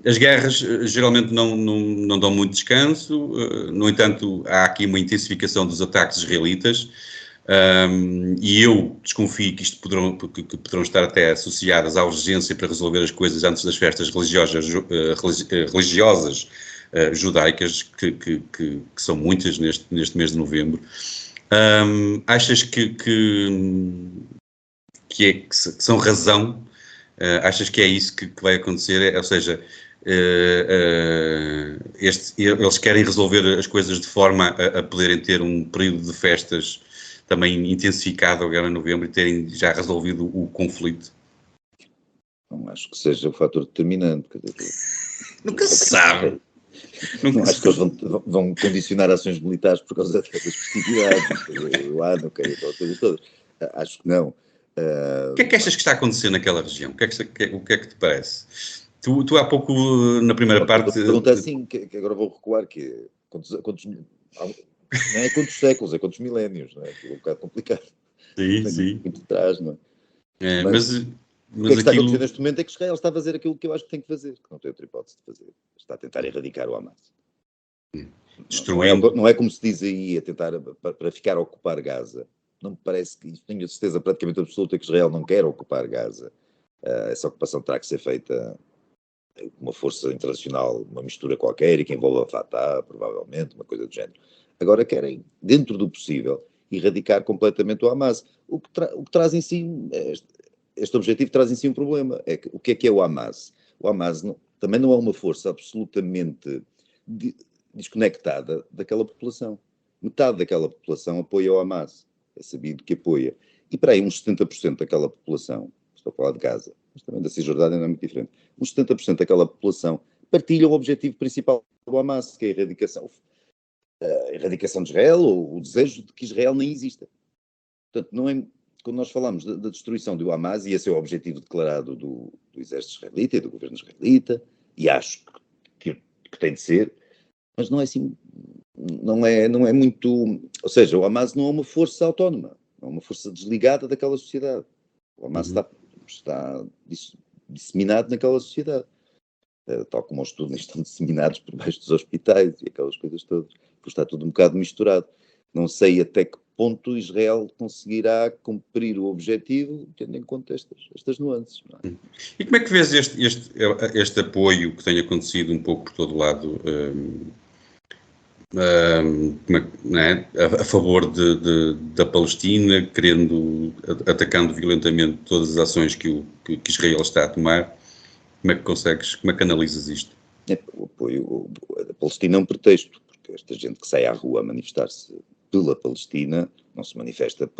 As guerras geralmente não dão muito descanso, no entanto há aqui uma intensificação dos ataques israelitas. E eu desconfio que isto poderão estar até associadas à urgência para resolver as coisas antes das festas religiosas judaicas, que são muitas neste mês de novembro. Achas que são razão? Achas que é isso que vai acontecer? Ou seja, eles querem resolver as coisas de forma a poderem ter um período de festas também intensificado agora em novembro e terem já resolvido o conflito? Não acho que seja o fator determinante. Nunca se sabe. Não acho que eles vão condicionar ações militares por causa das festividades, o ano, aquelas coisas todas. Acho que não. O que é que achas que está a acontecer naquela região? O que é que te parece? Tu há pouco, na primeira parte... A pergunta é assim, que agora vou recuar, que é, não é quantos séculos, é quantos milénios, não é? É um bocado complicado. Sim. Muito de trás, não é? Mas o que é que está a acontecer neste momento é que Israel está a fazer aquilo que eu acho que tem que fazer, que não tem outra hipótese de fazer. Está a tentar erradicar o Hamas. Não é como se diz aí, a tentar, para ficar a ocupar Gaza. Não me parece que, tenho a certeza praticamente absoluta que Israel não quer ocupar Gaza. Essa ocupação terá que ser feita com uma força internacional, uma mistura qualquer, e que envolva a Fatah, provavelmente, uma coisa do género. Agora querem, dentro do possível, erradicar completamente o Hamas. O que traz em si, este objetivo traz em si um problema. O que é o Hamas? O Hamas também não é uma força absolutamente desconectada daquela população. Metade daquela população apoia o Hamas. É sabido que apoia. E para aí uns 70% daquela população, estou a falar de Gaza, mas também da Cisjordânia não é muito diferente, uns 70% daquela população partilham o objetivo principal do Hamas, que é a erradicação de Israel, ou o desejo de que Israel nem exista. Portanto, não é, quando nós falamos da destruição do Hamas, e esse é o objetivo declarado do exército israelita e do governo israelita, e acho que tem de ser, mas não é assim, não é muito, ou seja, o Hamas não é uma força autónoma, é uma força desligada daquela sociedade. O Hamas está disseminado naquela sociedade, tal como os estudos estão disseminados por baixo dos hospitais e aquelas coisas todas, porque está tudo um bocado misturado. Não sei até que ponto Israel conseguirá cumprir o objetivo, tendo em conta estas nuances. Não é? E como é que vês este apoio que tem acontecido um pouco por todo lado, a favor da Palestina, atacando violentamente todas as ações que Israel está a tomar? Como é que analisas isto? O apoio da Palestina é um pretexto, porque esta gente que sai à rua a manifestar-se pela Palestina não se manifesta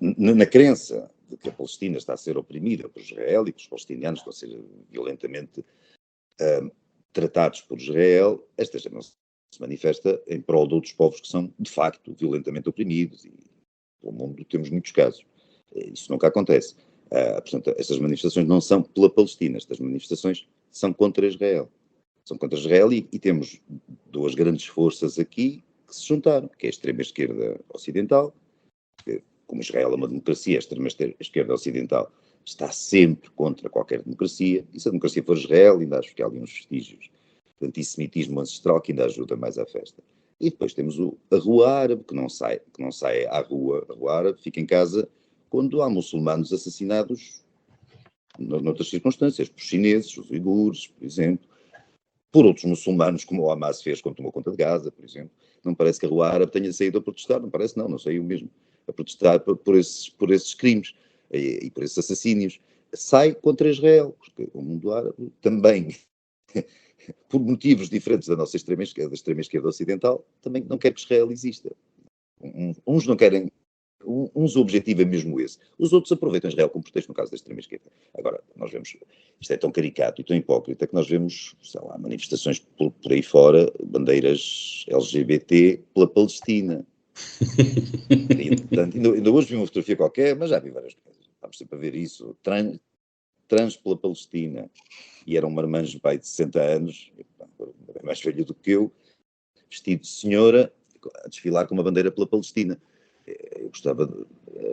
na crença de que a Palestina está a ser oprimida por Israel e que os palestinianos estão a ser violentamente tratados por Israel. Esta gente não se manifesta em prol de outros povos que são, de facto, violentamente oprimidos, e pelo mundo temos muitos casos. Isso nunca acontece. Portanto, estas manifestações não são pela Palestina, estas manifestações são contra Israel. São contra Israel e temos duas grandes forças aqui que se juntaram, que é a extrema-esquerda ocidental, que, como Israel é uma democracia, a extrema-esquerda ocidental está sempre contra qualquer democracia, e se a democracia for Israel, ainda acho que há ali uns vestígios de antissemitismo ancestral que ainda ajuda mais à festa. E depois temos a rua árabe, que não sai à rua. A rua árabe fica em casa quando há muçulmanos assassinados noutras circunstâncias, por chineses, os uigures, por exemplo, por outros muçulmanos, como o Hamas fez quando tomou conta de Gaza, por exemplo. Não parece que a rua árabe tenha saído a protestar, não parece, não saiu mesmo a protestar por esses crimes e por esses assassínios. Sai contra Israel, porque o mundo árabe também, por motivos diferentes da nossa extrema-esquerda ocidental, também não quer que Israel exista. Uns não querem, uns o objetivo é mesmo esse. Os outros aproveitam Israel como pretexto no caso da extrema-esquerda. Agora, nós vemos, isto é tão caricato e tão hipócrita que nós vemos, sei lá, manifestações por aí fora, bandeiras LGBT pela Palestina. E, portanto, ainda hoje vi uma fotografia qualquer, mas já vi várias coisas. Estamos sempre a ver isso. Trans pela Palestina. E era um marmanjo pai de 60 anos, mais velho do que eu, vestido de senhora, a desfilar com uma bandeira pela Palestina. Eu gostava,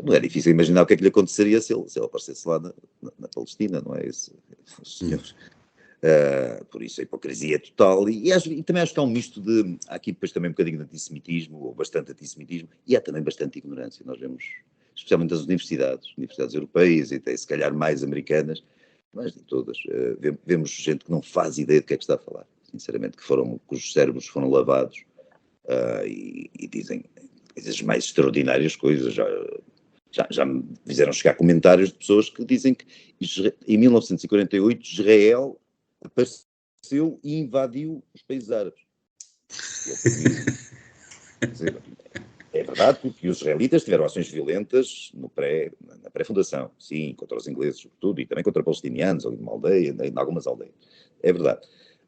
não é difícil imaginar o que é que lhe aconteceria se ele aparecesse lá na Palestina, não é esse senhor? Por isso a hipocrisia é total, e também acho que há um misto há aqui depois também um bocadinho de antissemitismo, ou bastante antissemitismo, e há também bastante ignorância. Nós vemos, especialmente as universidades europeias, e até se calhar mais americanas, mas de todas, vemos gente que não faz ideia do que é que está a falar, sinceramente, cujos cérebros foram lavados, e dizem coisas mais extraordinárias, coisas, já me fizeram chegar comentários de pessoas que dizem que em 1948 Israel apareceu e invadiu os países árabes. É verdade, porque os israelitas tiveram ações violentas na pré-fundação, sim, contra os ingleses, sobretudo, e também contra palestinianos, ali numa aldeia, em algumas aldeias. É verdade.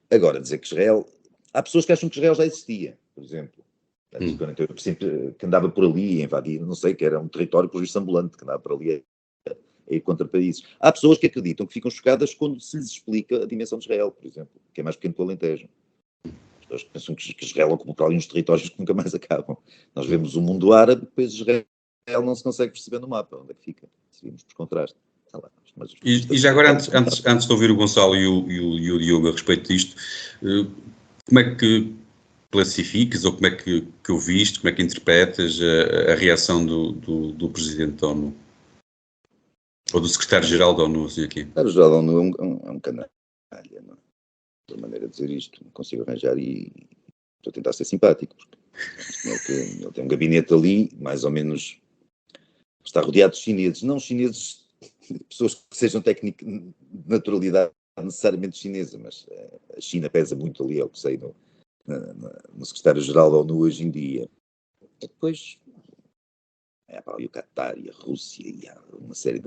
Agora, dizer que Israel... Há pessoas que acham que Israel já existia, por exemplo. Que andava por ali a invadir, não sei, que era um território por isso ambulante, que andava por ali ir contra países. Há pessoas que acreditam que ficam chocadas quando se lhes explica a dimensão de Israel, por exemplo, que é mais pequeno que o Alentejo. As pessoas pensam que Israel ocupa ali uns territórios que nunca mais acabam. Nós vemos o mundo árabe, depois Israel não se consegue perceber no mapa, onde é que fica, se vimos por contraste. E já agora, antes de ouvir o Gonçalo e o Diogo a respeito disto, como é que classificas, ou como é que o viste, como é que interpretas a reação do Presidente da ONU? Ou do Secretário-Geral da ONU, assim aqui? O Secretário-Geral da ONU é um canalha, não é? Da maneira de dizer isto, não consigo arranjar e estou a tentar ser simpático, porque ele tem um gabinete ali, mais ou menos, está rodeado de chineses, não chineses, pessoas que sejam técnicos de naturalidade necessariamente chinesa, mas a China pesa muito ali, é o que sei no Secretário-Geral da ONU hoje em dia. E depois, e o Qatar e a Rússia e há uma série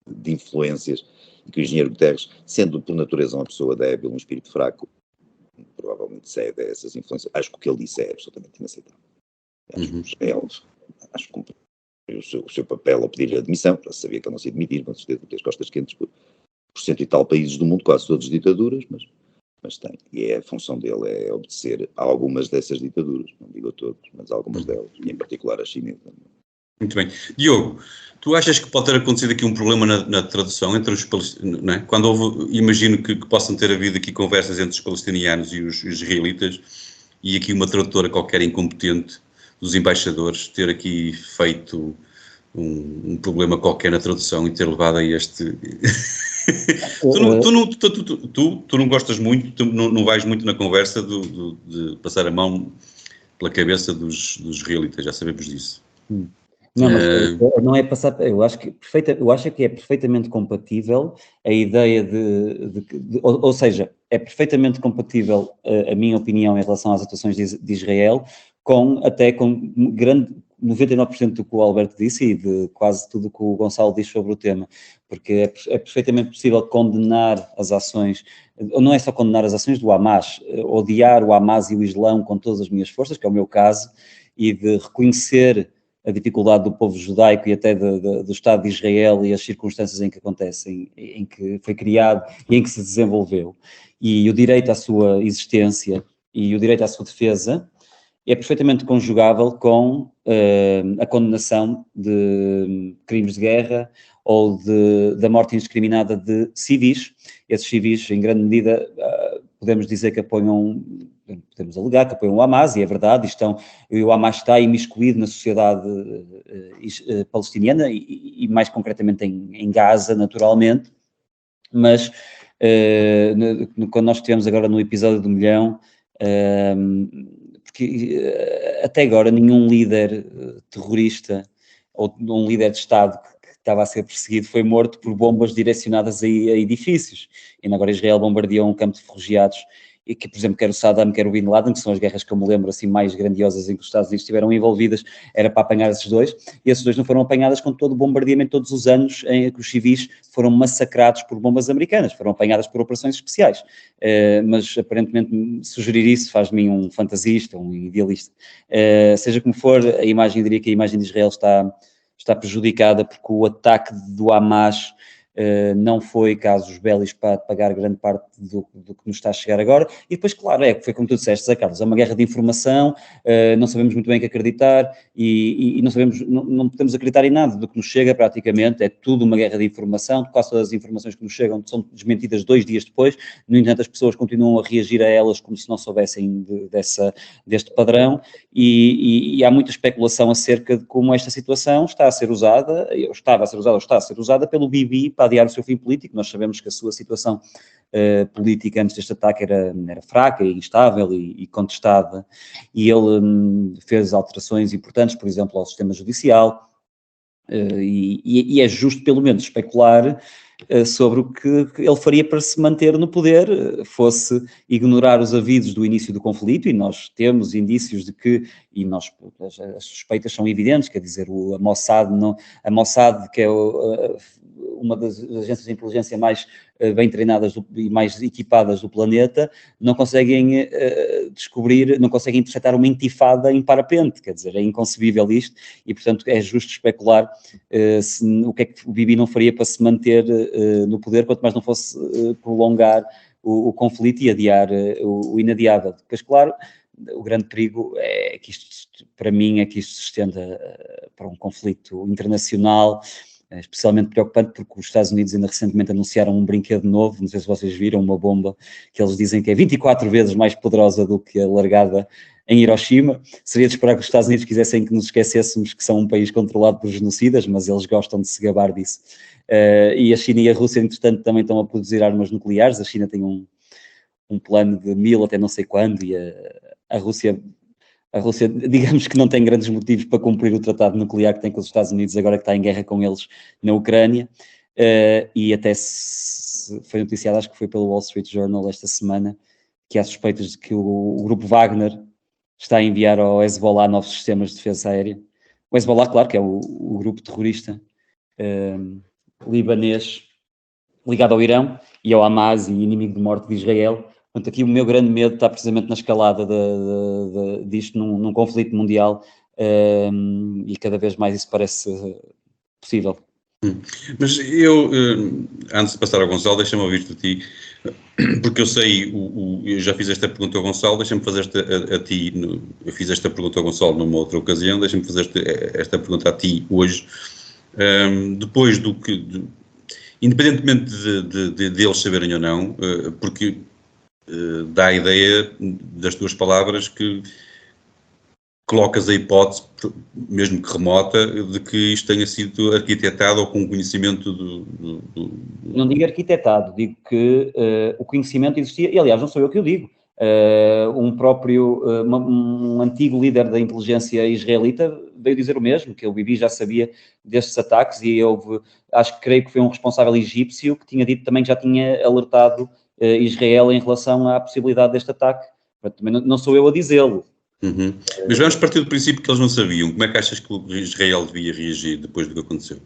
de influências, e que o engenheiro Guterres, sendo por natureza uma pessoa débil, um espírito fraco, provavelmente cede a essas influências. Acho que o que ele disse é absolutamente inaceitável. Acho que cumpriu o seu papel ao pedir a admissão, já sabia que ele não se ia admitir, com certeza, ter as costas quentes por cento e tal países do mundo, quase todas ditaduras, mas tem. E a função dele é obedecer a algumas dessas ditaduras, não digo a todas, mas a algumas delas, e em particular a chinesa. Muito bem. Diogo, tu achas que pode ter acontecido aqui um problema na tradução entre os palestinianos, não é? Quando houve, imagino que possam ter havido aqui conversas entre os palestinianos e os israelitas, e aqui uma tradutora qualquer incompetente dos embaixadores ter aqui feito um problema qualquer na tradução e ter levado a este... tu não gostas muito, tu não vais muito na conversa de passar a mão pela cabeça dos israelitas, já sabemos disso. Não, mas não é passar. Eu acho que é perfeitamente compatível a ideia ou seja, é perfeitamente compatível a minha opinião em relação às atuações de Israel com grande 99% do que o Alberto disse e de quase tudo o que o Gonçalo diz sobre o tema, porque é perfeitamente possível condenar as ações, não é só condenar as ações do Hamas, odiar o Hamas e o Islão com todas as minhas forças, que é o meu caso, e de reconhecer a dificuldade do povo judaico e até do Estado de Israel e as circunstâncias em que acontecem, em que foi criado e em que se desenvolveu, e o direito à sua existência e o direito à sua defesa, é perfeitamente conjugável com a condenação de crimes de guerra ou da morte indiscriminada de civis. Esses civis, em grande medida, podemos dizer que podemos alegar que apoiam o Hamas, e é verdade, o Hamas está imiscuído na sociedade palestiniana e mais concretamente em Gaza, naturalmente, mas quando nós estivemos agora no episódio do milhão, porque até agora nenhum líder terrorista ou um líder de Estado que estava a ser perseguido foi morto por bombas direcionadas a edifícios. E agora Israel bombardeou um campo de refugiados e que, por exemplo, quer o Saddam, quer o Bin Laden, que são as guerras que eu me lembro assim mais grandiosas em que os Estados Unidos estiveram envolvidas, era para apanhar esses dois, e esses dois não foram apanhados com todo o bombardeamento todos os anos em que os civis foram massacrados por bombas americanas, foram apanhadas por operações especiais, mas aparentemente sugerir isso faz de mim um fantasista, um idealista. Seja como for, diria que a imagem de Israel está prejudicada porque o ataque do Hamas não foi casos bélicos para pagar grande parte do que nos está a chegar agora, e depois, claro, foi como tu disseste, Zé Carlos, é uma guerra de informação, não sabemos muito bem o que acreditar, e não podemos acreditar em nada do que nos chega praticamente, é tudo uma guerra de informação, quase todas as informações que nos chegam são desmentidas 2 dias depois, no entanto as pessoas continuam a reagir a elas como se não soubessem deste padrão, e há muita especulação acerca de como esta situação está a ser usada pelo Bibi para adiar o seu fim político. Nós sabemos que a sua situação política antes deste ataque era fraca e instável e contestada, e ele fez alterações importantes, por exemplo, ao sistema judicial, e é justo pelo menos especular sobre o que ele faria para se manter no poder, fosse ignorar os avisos do início do conflito, e nós temos indícios de que, as suspeitas são evidentes, quer dizer, a Mossad, que é uma das agências de inteligência mais bem treinadas e mais equipadas do planeta, não conseguem descobrir, não conseguem interceptar uma intifada em parapente, quer dizer, é inconcebível isto, e portanto é justo especular o que é que o Bibi não faria para se manter no poder, quanto mais não fosse prolongar o conflito e adiar o inadiável. Depois, claro, o grande perigo é que isto, para mim, é que isto se estenda para um conflito internacional, especialmente preocupante porque os Estados Unidos ainda recentemente anunciaram um brinquedo novo, não sei se vocês viram, uma bomba que eles dizem que é 24 vezes mais poderosa do que a largada em Hiroshima. Seria de esperar que os Estados Unidos quisessem que nos esquecêssemos que são um país controlado por genocidas, mas eles gostam de se gabar disso. E a China e a Rússia, entretanto, também estão a produzir armas nucleares. A China tem um plano de 1000 até não sei quando, e a Rússia, digamos que não tem grandes motivos para cumprir o tratado nuclear que tem com os Estados Unidos, agora que está em guerra com eles na Ucrânia, e até foi noticiado, acho que foi pelo Wall Street Journal esta semana, que há suspeitas de que o grupo Wagner está a enviar ao Hezbollah novos sistemas de defesa aérea. O Hezbollah, claro, que é o grupo terrorista libanês ligado ao Irão e ao Hamas e inimigo de morte de Israel. Portanto, aqui o meu grande medo está precisamente na escalada disto num conflito mundial, e cada vez mais isso parece possível. Mas eu, antes de passar ao Gonçalo, deixa-me ouvir de ti, porque eu sei, eu já fiz esta pergunta ao Gonçalo, deixa-me fazer a ti, eu fiz esta pergunta ao Gonçalo numa outra ocasião, deixa-me fazer esta pergunta a ti hoje, depois do que, independentemente de eles saberem ou não, porque dá a ideia das tuas palavras que colocas a hipótese, mesmo que remota, de que isto tenha sido arquitetado ou com conhecimento Não digo arquitetado, digo que o conhecimento existia, e aliás não sou eu que o digo, um antigo líder da inteligência israelita veio dizer o mesmo, que o Bibi já sabia destes ataques, e creio que foi um responsável egípcio que tinha dito também que já tinha alertado Israel em relação à possibilidade deste ataque. Portanto, também não sou eu a dizê-lo. Uhum. Mas vamos partir do princípio que eles não sabiam. Como é que achas que Israel devia reagir depois do que aconteceu?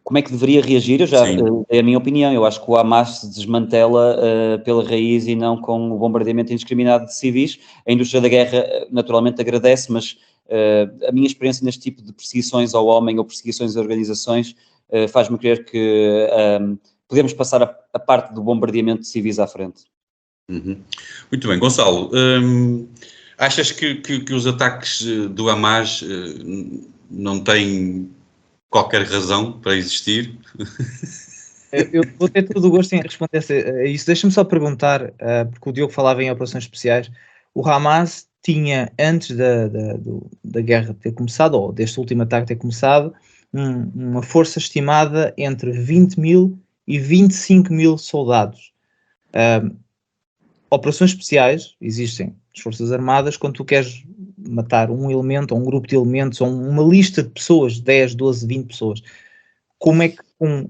Como é que deveria reagir? Eu já dei a minha opinião. Eu acho que o Hamas se desmantela pela raiz e não com o bombardeamento indiscriminado de civis. A indústria da guerra naturalmente agradece, mas a minha experiência neste tipo de perseguições ao homem ou perseguições a organizações faz-me crer que podemos passar a parte do bombardeamento de civis à frente. Uhum. Muito bem. Gonçalo, achas que os ataques do Hamas não têm qualquer razão para existir? Eu vou ter todo o gosto em responder a isso. Deixa-me só perguntar, porque o Diogo falava em operações especiais. O Hamas tinha, antes da guerra ter começado, ou deste último ataque ter começado, uma força estimada entre 20 mil e 25 mil soldados. Operações especiais existem nas Forças Armadas quando tu queres matar um elemento, ou um grupo de elementos, ou uma lista de pessoas, 10, 12, 20 pessoas. Como é que com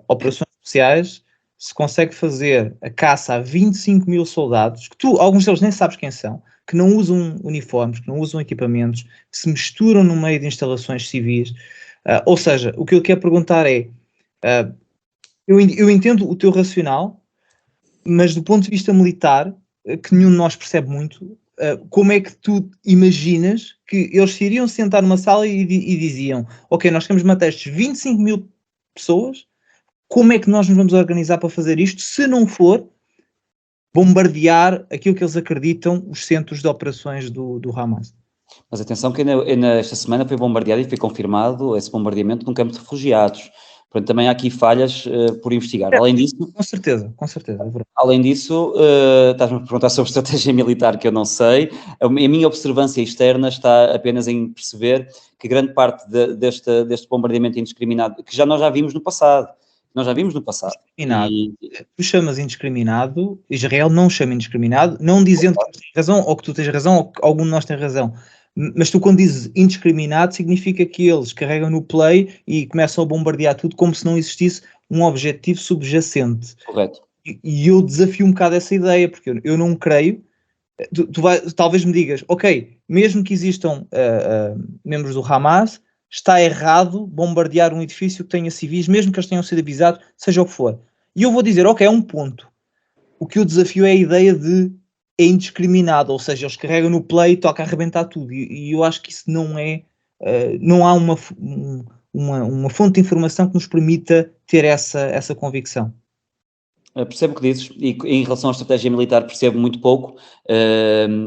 operações especiais se consegue fazer a caça a 25 mil soldados, que alguns deles nem sabes quem são, que não usam uniformes, que não usam equipamentos, que se misturam no meio de instalações civis? Ou seja, o que eu quero perguntar é, eu entendo o teu racional, mas do ponto de vista militar, que nenhum de nós percebe muito, como é que tu imaginas que eles se iriam sentar numa sala e diziam, ok, nós queremos matar estes 25 mil pessoas, como é que nós nos vamos organizar para fazer isto, se não for bombardear aquilo que eles acreditam os centros de operações do Hamas? Mas atenção que esta semana foi bombardeado e foi confirmado esse bombardeamento num campo de refugiados. Portanto, também há aqui falhas por investigar. Além disso... Com certeza. Além disso, estás-me a perguntar sobre estratégia militar, que eu não sei. A minha observância externa está apenas em perceber que grande parte deste bombardeamento indiscriminado, que nós já vimos no passado. Tu chamas indiscriminado, Israel não chama indiscriminado, não dizendo que tu tens razão, ou que tu tens razão, ou que algum de nós tem razão. Mas tu, quando dizes indiscriminado, significa que eles carregam no play e começam a bombardear tudo como se não existisse um objetivo subjacente. Correto. E eu desafio um bocado essa ideia, porque eu não creio. Talvez me digas, ok, mesmo que existam membros do Hamas, está errado bombardear um edifício que tenha civis, mesmo que eles tenham sido avisados, seja o que for. E eu vou dizer, ok, é um ponto. O que o desafio é a ideia de é indiscriminado, ou seja, eles carregam no play e toca a arrebentar tudo. E eu acho que isso não é, não há uma fonte de informação que nos permita ter essa convicção. Percebo o que dizes, e em relação à estratégia militar percebo muito pouco,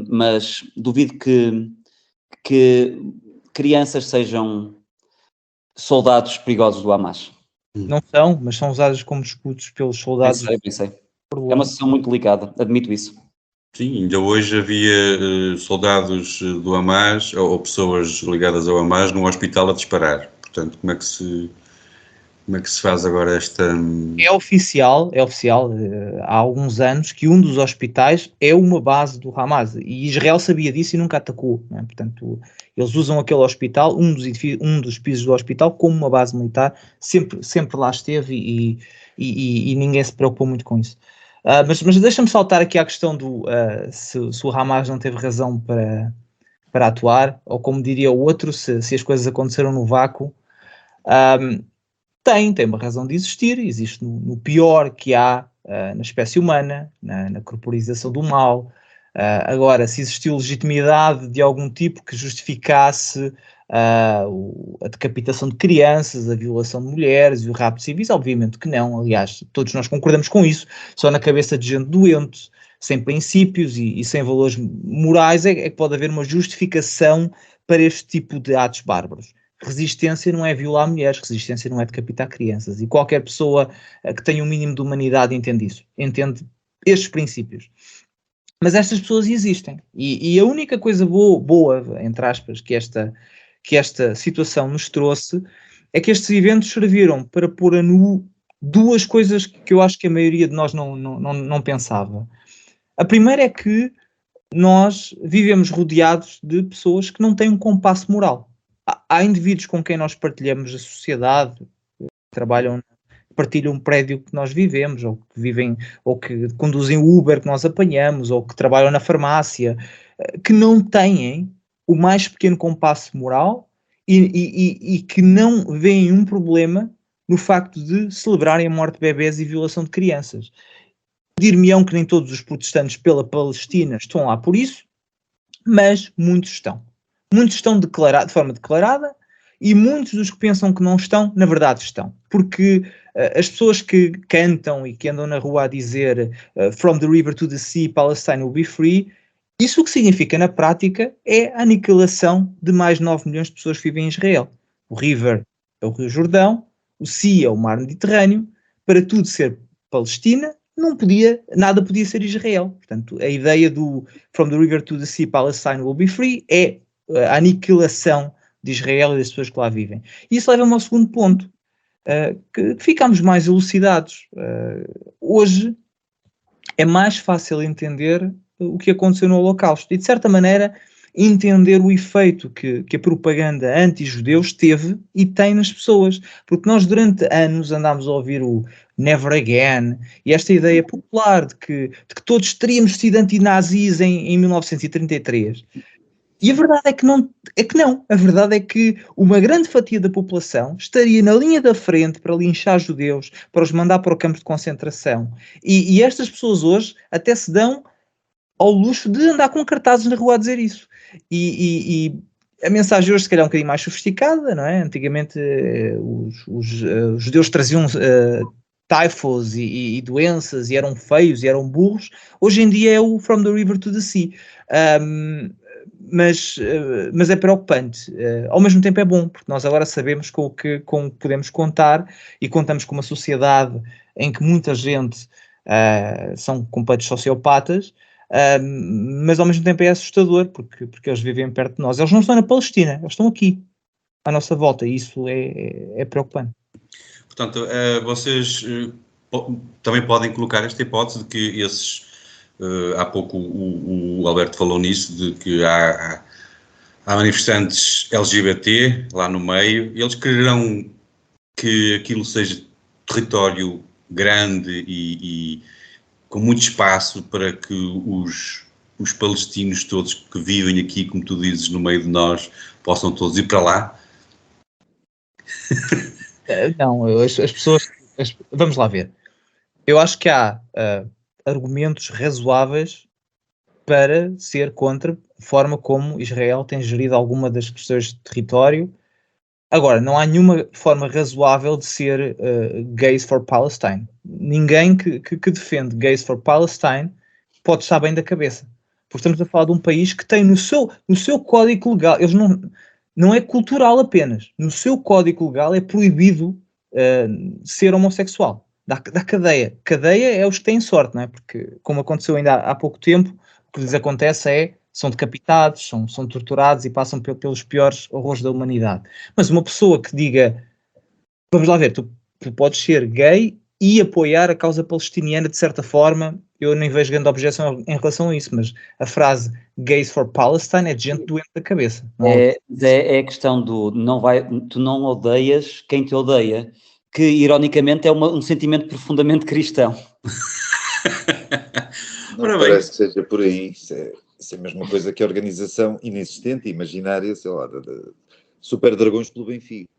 mas duvido que crianças sejam soldados perigosos do Hamas. Não são, mas são usadas como escudos pelos soldados. Pensei. É uma situação muito delicada, admito isso. Sim, ainda hoje havia soldados do Hamas ou pessoas ligadas ao Hamas num hospital a disparar. Portanto, como é que se faz agora esta... É oficial, há alguns anos que um dos hospitais é uma base do Hamas e Israel sabia disso e nunca atacou, né? Portanto, eles usam aquele hospital, um dos pisos do hospital como uma base militar, sempre lá esteve e ninguém se preocupou muito com isso. Mas deixa-me saltar aqui à questão do se o Hamas não teve razão para atuar, ou como diria o outro, se as coisas aconteceram no vácuo. Tem uma razão de existir, existe no pior que há na espécie humana, na corporização do mal. Agora, se existiu legitimidade de algum tipo que justificasse a decapitação de crianças, a violação de mulheres e o rapto de civis, obviamente que não. Aliás, todos nós concordamos com isso, só na cabeça de gente doente, sem princípios e sem valores morais é que pode haver uma justificação para este tipo de atos bárbaros. Resistência não é violar mulheres, resistência não é decapitar crianças. E qualquer pessoa que tenha um mínimo de humanidade entende isso, entende estes princípios. Mas estas pessoas existem. E a única coisa boa, entre aspas, que esta situação nos trouxe é que estes eventos serviram para pôr a nu duas coisas que eu acho que a maioria de nós não pensava. A primeira é que nós vivemos rodeados de pessoas que não têm um compasso moral. Há indivíduos com quem nós partilhamos a sociedade, partilham um prédio que nós vivemos, ou que vivem, ou que conduzem o Uber que nós apanhamos, ou que trabalham na farmácia, que não têm o mais pequeno compasso moral e que não veem um problema no facto de celebrarem a morte de bebés e violação de crianças. Dir-me-ão que nem todos os protestantes pela Palestina estão lá por isso, mas muitos estão. Muitos estão de forma declarada e muitos dos que pensam que não estão, na verdade estão. Porque as pessoas que cantam e que andam na rua a dizer From the river to the sea, Palestine will be free, isso o que significa na prática é a aniquilação de mais de 9 milhões de pessoas que vivem em Israel. O river é o Rio Jordão, o sea é o mar Mediterrâneo, para tudo ser Palestina, nada podia ser Israel. Portanto, a ideia do From the river to the sea, Palestine will be free é a aniquilação de Israel e das pessoas que lá vivem. E isso leva-me ao segundo ponto, que ficamos mais elucidados. Hoje é mais fácil entender o que aconteceu no Holocausto e, de certa maneira, entender o efeito que a propaganda anti-judeus teve e tem nas pessoas. Porque nós durante anos andámos a ouvir o Never Again e esta ideia popular de que todos teríamos sido antinazis em 1933. E a verdade é que não. A verdade é que uma grande fatia da população estaria na linha da frente para linchar judeus, para os mandar para o campo de concentração. E estas pessoas hoje até se dão ao luxo de andar com cartazes na rua a dizer isso. E a mensagem hoje se calhar é um bocadinho mais sofisticada, não é? Antigamente os judeus traziam typhus e doenças e eram feios e eram burros. Hoje em dia é o From the river to the sea. Mas é preocupante. Ao mesmo tempo é bom, porque nós agora sabemos com o que podemos contar e contamos com uma sociedade em que muita gente são completos sociopatas, mas ao mesmo tempo é assustador, porque eles vivem perto de nós. Eles não estão na Palestina, eles estão aqui, à nossa volta, e isso é preocupante. Portanto, vocês também podem colocar esta hipótese de que esses... há pouco o Alberto falou nisso, de que há manifestantes LGBT lá no meio, eles quererão que aquilo seja território grande e com muito espaço para que os palestinos todos que vivem aqui, como tu dizes, no meio de nós, possam todos ir para lá. Não, as pessoas. Vamos lá ver. Eu acho que há argumentos razoáveis para ser contra a forma como Israel tem gerido alguma das questões de território. Agora, não há nenhuma forma razoável de ser gays for Palestine. Ninguém que defende gays for Palestine pode estar bem da cabeça. Porque estamos a falar de um país que tem no seu código legal, eles não é cultural apenas, no seu código legal é proibido ser homossexual. Dá cadeia. Cadeia é os que têm sorte, não é? Porque, como aconteceu ainda há pouco tempo, o que lhes acontece são decapitados, são torturados e passam pelos piores horrores da humanidade. Mas uma pessoa que diga, vamos lá ver, tu podes ser gay e apoiar a causa palestiniana de certa forma, eu nem vejo grande objeção em relação a isso, mas a frase gays for Palestine é de gente doente da cabeça. É a questão do tu não odeias quem te odeia, que ironicamente é um sentimento profundamente cristão. Não parece que seja por aí. Isso é a mesma coisa que a organização inexistente, imaginária, sei lá, de Super Dragões pelo Benfica.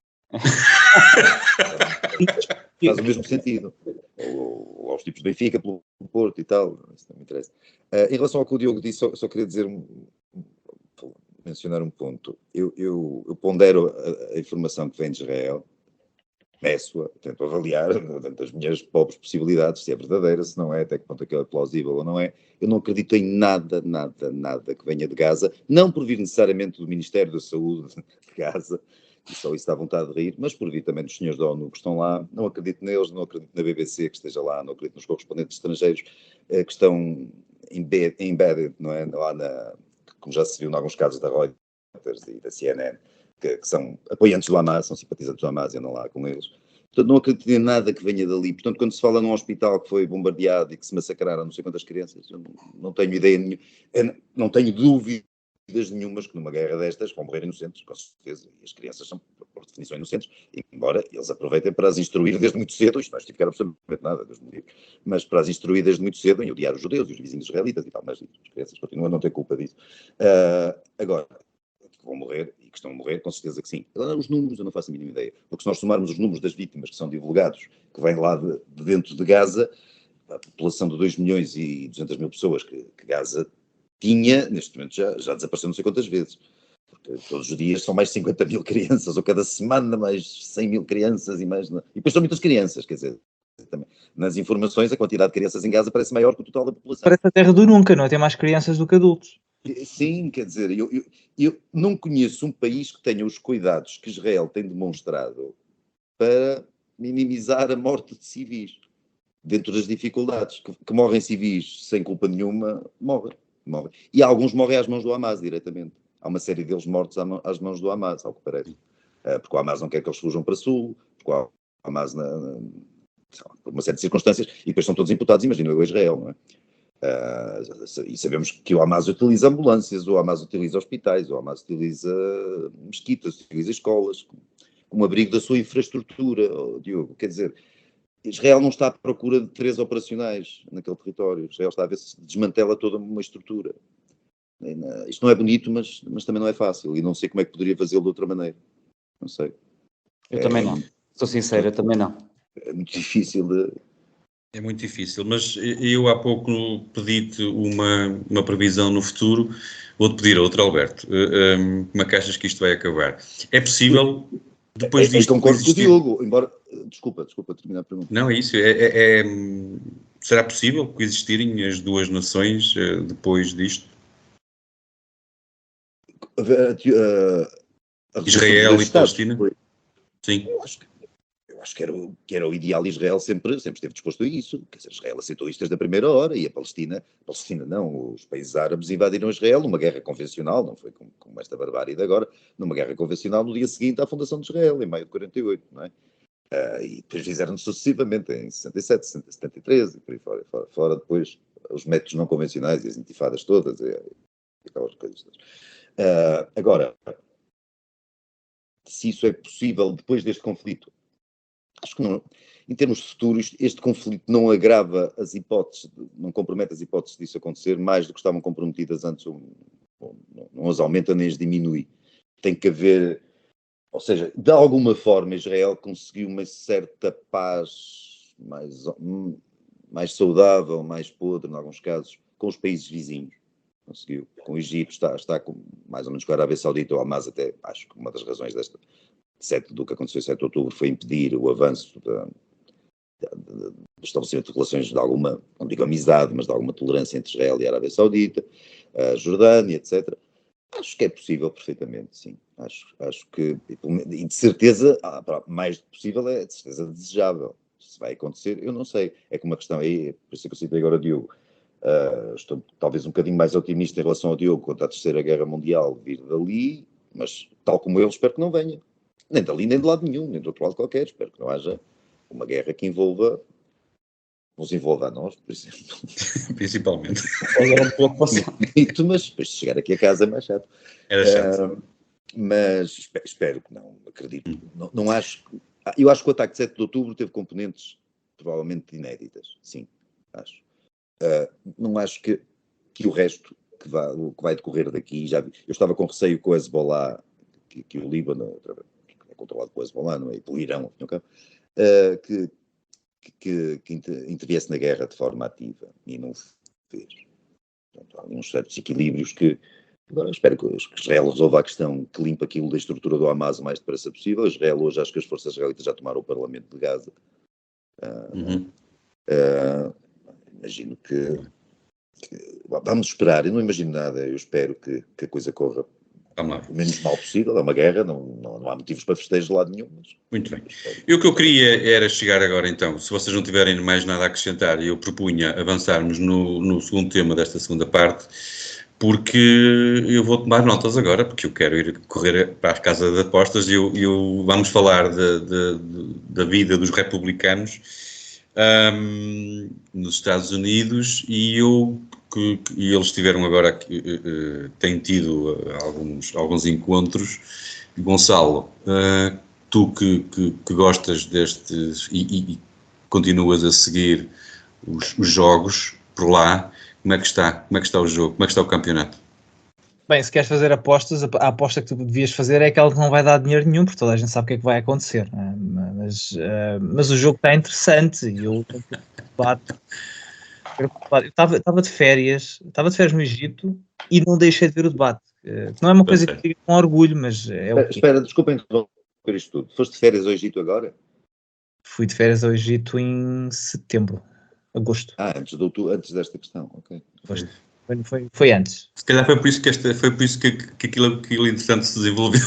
Faz o mesmo sentido. Ou aos tipos de Benfica pelo Porto e tal. Isso não me interessa. Em relação ao que o Diogo disse, só queria mencionar um ponto. Eu pondero a informação que vem de Israel, meço-a, tento avaliar dentro das minhas pobres possibilidades, se é verdadeira, se não é, até que ponto aquilo é plausível ou não é. Eu não acredito em nada que venha de Gaza, não por vir necessariamente do Ministério da Saúde de Gaza, e só isso dá vontade de rir, mas por vir também dos senhores da ONU que estão lá. Não acredito neles, não acredito na BBC que esteja lá, não acredito nos correspondentes estrangeiros que estão embedded, não é? Lá como já se viu em alguns casos da Reuters e da CNN, que são apoiantes do Hamas, são simpatizantes do Hamas e andam lá com eles. Portanto, não acredito em nada que venha dali. Portanto, quando se fala num hospital que foi bombardeado e que se massacraram não sei quantas crianças, eu não tenho ideia nenhuma, não tenho dúvidas nenhumas que numa guerra destas vão morrer inocentes, com certeza, e as crianças são, por definição, inocentes, embora eles aproveitem para as instruir desde muito cedo, isto não é justificar absolutamente nada, Deus me livre, mas para as instruir desde muito cedo em odiar os judeus e os vizinhos israelitas e tal, mas as crianças continuam a não ter culpa disso. Agora, que vão morrer e que estão a morrer, com certeza que sim. Agora, os números eu não faço a mínima ideia, porque se nós somarmos os números das vítimas que são divulgados, que vêm lá de dentro de Gaza, a população de 2 milhões e 200 mil pessoas que Gaza tinha, neste momento já desapareceu não sei quantas vezes, porque todos os dias são mais de 50 mil crianças, ou cada semana mais 100 mil crianças e mais, e depois são muitas crianças, quer dizer, também. Nas informações a quantidade de crianças em Gaza parece maior que o total da população. Parece a terra do nunca, não é? Tem mais crianças do que adultos. Sim, quer dizer, eu não conheço um país que tenha os cuidados que Israel tem demonstrado para minimizar a morte de civis. Dentro das dificuldades, que morrem civis sem culpa nenhuma, morrem. E alguns morrem às mãos do Hamas, diretamente. Há uma série deles mortos às mãos do Hamas, ao que parece. Porque o Hamas não quer que eles fujam para sul, porque o Hamas, por uma série de circunstâncias, e depois são todos imputados, imagina eu, Israel, não é? E sabemos que o Hamas utiliza ambulâncias, o Hamas utiliza hospitais, o Hamas utiliza mesquitas, utiliza escolas, como abrigo da sua infraestrutura, Diogo. Quer dizer, Israel não está à procura de 3 operacionais naquele território. Israel está a ver se desmantela toda uma estrutura. Isto não é bonito, mas também não é fácil. E não sei como é que poderia fazê-lo de outra maneira. Não sei. Eu também não. Sou sincero, eu também não. É muito difícil de... É muito difícil, mas eu há pouco pedi-te uma previsão no futuro. Vou-te pedir outra, Alberto. Como é que achas que isto vai acabar? É possível, depois disto... concordo com o Diogo, embora... Desculpa terminar a pergunta. Não, é isso. Será possível coexistirem as duas nações depois disto? Israel e Palestina? Sim. Eu acho que era o ideal. Israel sempre esteve disposto a isso. Quer dizer, Israel aceitou isto desde a primeira hora, e a Palestina não, os países árabes invadiram Israel numa guerra convencional, não foi como esta barbárie de agora, numa guerra convencional no dia seguinte à fundação de Israel, em maio de 48, não é? E depois fizeram sucessivamente em 67, 73 e por aí fora depois os métodos não convencionais e as intifadas todas e aquelas coisas todas. Agora, se isso é possível depois deste conflito, acho que não. Em termos futuros, este conflito não agrava as hipóteses, não compromete as hipóteses disso acontecer mais do que estavam comprometidas antes, não as aumenta nem as diminui. Tem que haver ou seja, de alguma forma Israel conseguiu uma certa paz mais saudável, mais podre, em alguns casos, com os países vizinhos. Conseguiu. Com o Egito está com, mais ou menos com a Arábia Saudita, o Hamas até, acho que uma das razões do que aconteceu em 7 de outubro foi impedir o avanço do estabelecimento de relações de alguma, não digo amizade, mas de alguma tolerância entre Israel e a Arábia Saudita, a Jordânia, etc. Acho que é possível perfeitamente, sim. Acho que, e de certeza, mais do que possível é de certeza desejável. Se vai acontecer, eu não sei. É que uma questão aí, por isso que eu citei agora Diogo, estou talvez um bocadinho mais otimista em relação ao Diogo quanto à Terceira Guerra Mundial vir dali, mas tal como eu espero que não venha. Nem dali, nem de lado nenhum, nem do outro lado qualquer. Espero que não haja uma guerra que nos envolva a nós, por exemplo. Principalmente. Mas depois de chegar aqui a casa é mais chato. Era chato. Mas espero que não, acredito. Não acho. Eu acho que o ataque de 7 de outubro teve componentes provavelmente inéditas. Sim, acho. Não acho que o resto que vai decorrer daqui, já vi. Eu estava com receio com o Hezbollah, que o Líbano é controlado pelo Hezbollah, não é? E pelo Irão, que interviesse na guerra de forma ativa e não fez. Portanto, há uns certos equilíbrios que agora espero que Israel resolva a questão que limpa aquilo da estrutura do Hamas o mais depressa possível. Israel hoje, acho que as forças israelitas já tomaram o parlamento de Gaza. Imagino que vamos esperar, eu não imagino nada, eu espero que a coisa corra o menos mal possível. É uma guerra, não há motivos para festejar de lado nenhum. Mas... Muito bem. E o que eu queria era chegar agora então, se vocês não tiverem mais nada a acrescentar, eu propunha avançarmos no segundo tema desta segunda parte, porque eu vou tomar notas agora, porque eu quero ir correr para a casa de apostas e vamos falar da vida dos republicanos nos Estados Unidos e eles tiveram agora, têm tido alguns encontros. Gonçalo, tu que gostas destes e continuas a seguir os jogos por lá, como é que está o jogo, como é que está o campeonato? Bem, se queres fazer apostas, a aposta que tu devias fazer é aquela que não vai dar dinheiro nenhum, porque toda a gente sabe o que é que vai acontecer, né? Mas o jogo está interessante e eu estava de férias no Egito e não deixei de ver o debate. Não é uma coisa que digo com orgulho, mas é o quê? Espera, desculpa interromper isto tudo. Foste de férias ao Egito agora? Fui de férias ao Egito em setembro, agosto. Antes desta questão, ok. Foi antes. Se calhar foi por isso que aquilo interessante se desenvolveu.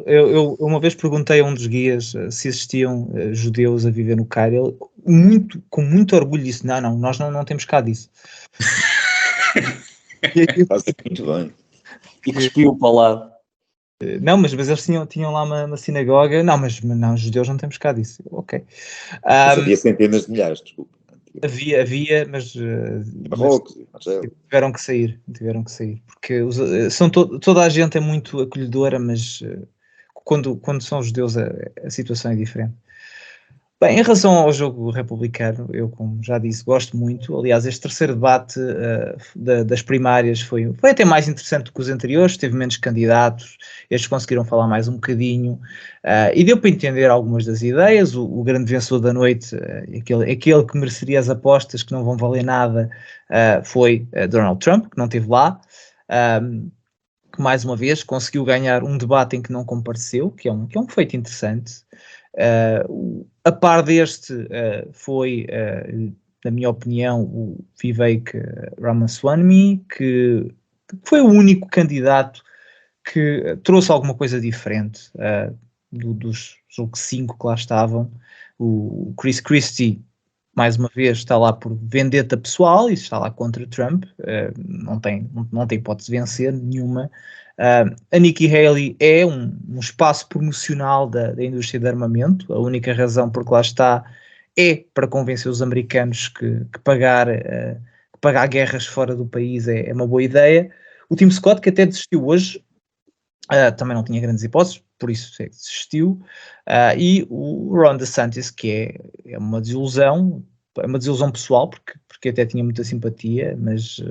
Eu uma vez perguntei a um dos guias se existiam judeus a viver no Cairo. Ele, com muito orgulho, disse: não, nós não temos cá disso. Faz muito bem. E cuspiu para o lado. Não, mas eles tinham lá uma sinagoga. Não, mas não, judeus não temos cá disso. Ok. Mas havia centenas de milhares, desculpa. Havia, mas Marrocos, tiveram que sair, porque toda a gente é muito acolhedora, mas quando são judeus a situação é diferente. Bem, em relação ao jogo republicano, eu, como já disse, gosto muito. Aliás, este terceiro debate das primárias foi até mais interessante do que os anteriores, teve menos candidatos, estes conseguiram falar mais um bocadinho, e deu para entender algumas das ideias. O grande vencedor da noite, aquele que mereceria as apostas, que não vão valer nada, foi Donald Trump, que não esteve lá, que mais uma vez conseguiu ganhar um debate em que não compareceu, que é um feito interessante. A par deste foi, na minha opinião, o Vivek Ramaswamy, que foi o único candidato que trouxe alguma coisa diferente dos 5 que lá estavam. O Chris Christie, mais uma vez, está lá por vendetta pessoal e está lá contra Trump. Não tem hipótese de vencer nenhuma. A Nikki Haley é um espaço promocional da indústria de armamento. A única razão por que lá está é para convencer os americanos que pagar guerras fora do país é uma boa ideia. O Tim Scott, que até desistiu hoje, também não tinha grandes hipóteses, por isso desistiu. E o Ron DeSantis, que é uma desilusão pessoal, porque até tinha muita simpatia, mas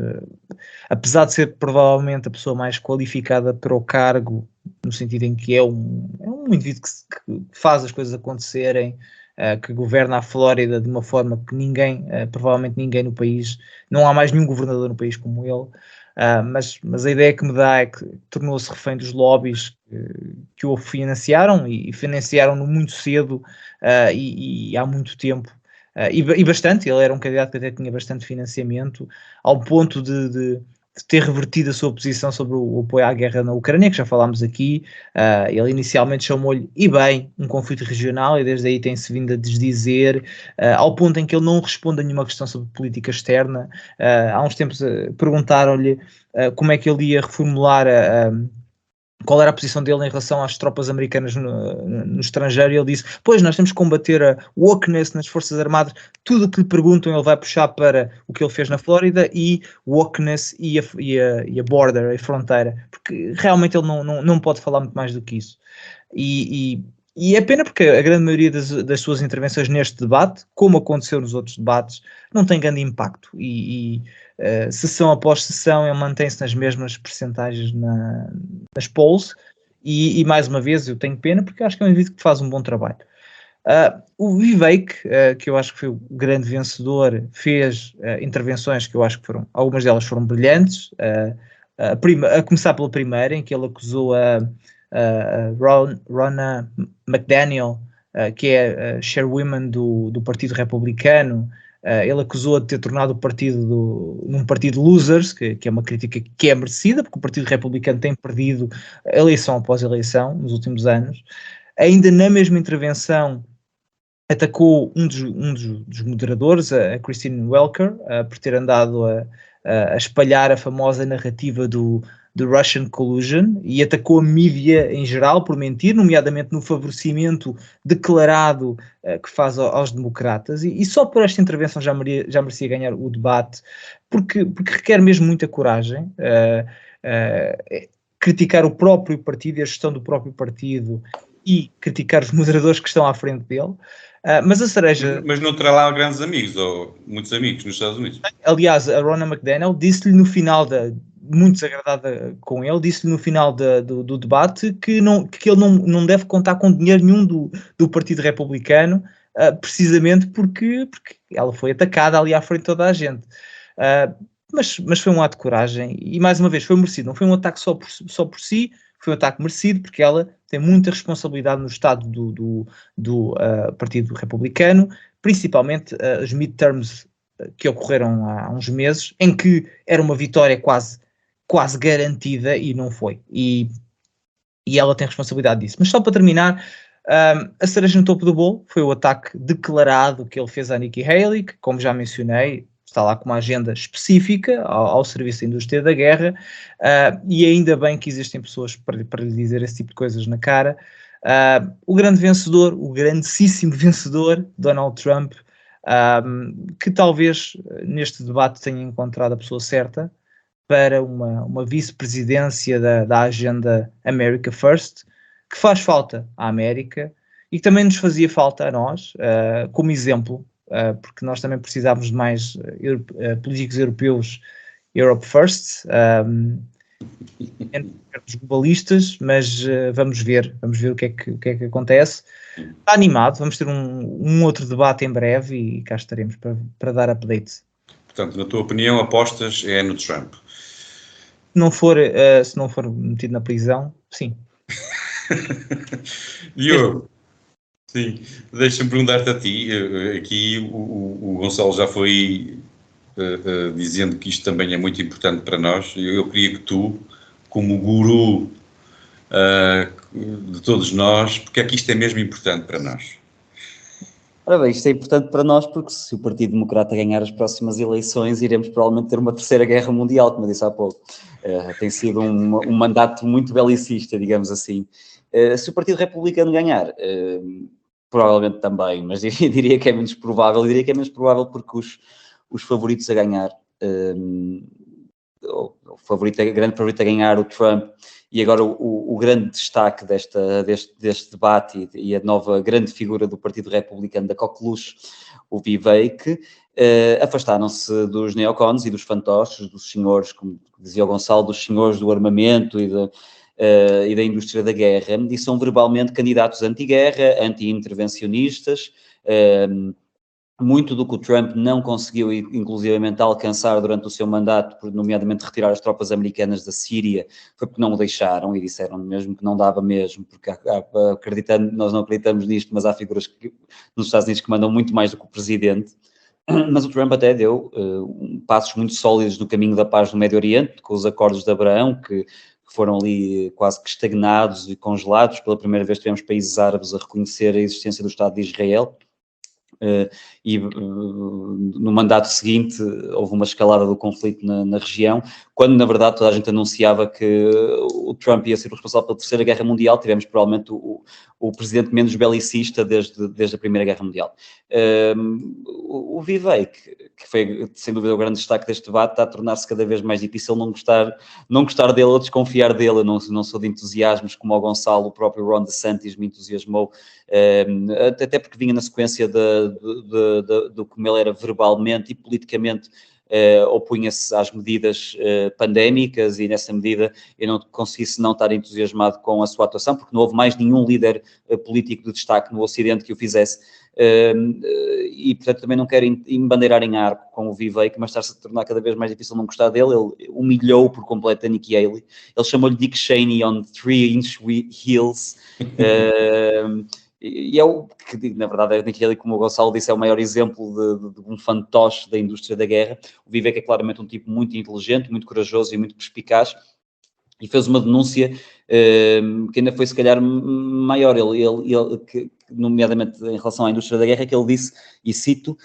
apesar de ser provavelmente a pessoa mais qualificada para o cargo, no sentido em que é um indivíduo que faz as coisas acontecerem, que governa a Flórida de uma forma que provavelmente ninguém no país, não há mais nenhum governador no país como ele. Mas a ideia que me dá é que tornou-se refém dos lobbies que o financiaram e financiaram-no muito cedo e há muito tempo. E bastante, ele era um candidato que até tinha bastante financiamento, ao ponto de ter revertido a sua posição sobre o apoio à guerra na Ucrânia, que já falámos aqui. Ele inicialmente chamou-lhe, e bem, um conflito regional, e desde aí tem-se vindo a desdizer, ao ponto em que ele não responde a nenhuma questão sobre política externa. Há uns tempos perguntaram-lhe como é que ele ia reformular qual era a posição dele em relação às tropas americanas no estrangeiro, e ele disse, pois, nós temos que combater a wokeness nas Forças Armadas. Tudo o que lhe perguntam ele vai puxar para o que ele fez na Flórida, e wokeness e a border, a fronteira, porque realmente ele não pode falar muito mais do que isso. E é pena, porque a grande maioria das suas intervenções neste debate, como aconteceu nos outros debates, não tem grande impacto, sessão após sessão ele mantém-se nas mesmas percentagens nas polls, e mais uma vez eu tenho pena, porque acho que é um indivíduo que faz um bom trabalho. O Vivek, que eu acho que foi o grande vencedor, fez intervenções que eu acho que algumas delas foram brilhantes, a começar pela primeira, em que ele acusou a Ronna McDaniel, que é a chairwoman do Partido Republicano. Ele acusou de ter tornado o partido num partido losers, que é uma crítica que é merecida, porque o Partido Republicano tem perdido eleição após eleição nos últimos anos. Ainda na mesma intervenção atacou um dos moderadores, a Christine Welker, por ter andado a espalhar a famosa narrativa do Russian Collusion, e atacou a mídia em geral por mentir, nomeadamente no favorecimento declarado que faz aos democratas, e só por esta intervenção já merecia ganhar o debate, porque requer mesmo muita coragem. Criticar o próprio partido e a gestão do próprio partido, e criticar os moderadores que estão à frente dele. Mas a cereja... Mas não terá lá grandes amigos, ou muitos amigos nos Estados Unidos? Aliás, a Ronna McDaniel disse-lhe no final, muito desagradada com ele, disse-lhe no final do debate que ele não deve contar com dinheiro nenhum do Partido Republicano, precisamente porque ela foi atacada ali à frente de toda a gente. Mas foi um ato de coragem, e mais uma vez foi merecido. Não foi um ataque só por si, foi um ataque merecido, porque ela tem muita responsabilidade no estado do Partido Republicano, principalmente os midterms que ocorreram há uns meses, em que era uma vitória quase garantida, e não foi. E ela tem responsabilidade disso. Mas só para terminar, a cereja no topo do bolo foi o ataque declarado que ele fez à Nikki Haley, que, como já mencionei, está lá com uma agenda específica ao serviço da indústria da guerra, e ainda bem que existem pessoas para lhe dizer esse tipo de coisas na cara. O grande vencedor, o grandíssimo vencedor, Donald Trump, que talvez neste debate tenha encontrado a pessoa certa para uma vice-presidência da agenda America First, que faz falta à América e que também nos fazia falta a nós, como exemplo, porque nós também precisávamos de mais políticos europeus Europe First, dos globalistas, mas vamos ver o que é que acontece. Está animado, vamos ter um outro debate em breve, e cá estaremos para dar update. Portanto, na tua opinião, apostas é no Trump? Se não for metido na prisão, sim. Diogo, sim, deixa-me perguntar-te a ti, aqui o Gonçalo já foi dizendo que isto também é muito importante para nós. Eu queria que tu, como guru de todos nós, porque é que isto é mesmo importante para nós? Ora bem, isto é importante para nós porque se o Partido Democrata ganhar as próximas eleições, iremos provavelmente ter uma terceira guerra mundial, como eu disse há pouco. Tem sido um mandato muito belicista, digamos assim. Se o Partido Republicano ganhar, provavelmente também, mas diria que é menos provável. Diria que é menos provável porque os favoritos a ganhar, a grande favorito a ganhar, o Trump, e agora o grande destaque deste debate e a nova grande figura do Partido Republicano da coqueluche, o Vivek, afastaram-se dos neocons e dos fantoches, dos senhores, como dizia o Gonçalo, dos senhores do armamento e da indústria da guerra, e são verbalmente candidatos anti-guerra, anti-intervencionistas. Muito do que o Trump não conseguiu, inclusivamente, alcançar durante o seu mandato, nomeadamente retirar as tropas americanas da Síria, foi porque não o deixaram e disseram mesmo que não dava mesmo, porque nós não acreditamos nisto, mas há figuras nos Estados Unidos que mandam muito mais do que o presidente. Mas o Trump até deu passos muito sólidos no caminho da paz no Médio Oriente, com os acordos de Abraão, que foram ali quase que estagnados e congelados. Pela primeira vez tivemos países árabes a reconhecer a existência do Estado de Israel. E no mandato seguinte houve uma escalada do conflito na região, quando na verdade toda a gente anunciava que o Trump ia ser o responsável pela Terceira Guerra Mundial. Tivemos provavelmente o presidente menos belicista desde a Primeira Guerra Mundial. O Vivek, que foi sem dúvida o grande destaque deste debate, está a tornar-se cada vez mais difícil não gostar dele ou desconfiar dele. Eu não sou de entusiasmos como o Gonçalo. O próprio Ron DeSantis me entusiasmou, até porque vinha na sequência do como ele era verbalmente e politicamente. Opunha-se às medidas pandémicas, e nessa medida eu não consegui senão estar entusiasmado com a sua atuação, porque não houve mais nenhum líder político de destaque no Ocidente que o fizesse, e portanto também não quero embandeirar em arco com o Vivek, mas está-se a tornar cada vez mais difícil não gostar dele. Ele humilhou por completo a Nikki Haley, ele chamou-lhe Dick Cheney on 3-inch heels. E é o que, na verdade, a Nikki Haley, como o Gonçalo disse, é o maior exemplo de um fantoche da indústria da guerra. O Vivek é claramente um tipo muito inteligente, muito corajoso e muito perspicaz, e fez uma denúncia que ainda foi se calhar maior, nomeadamente em relação à indústria da guerra, que ele disse, e cito: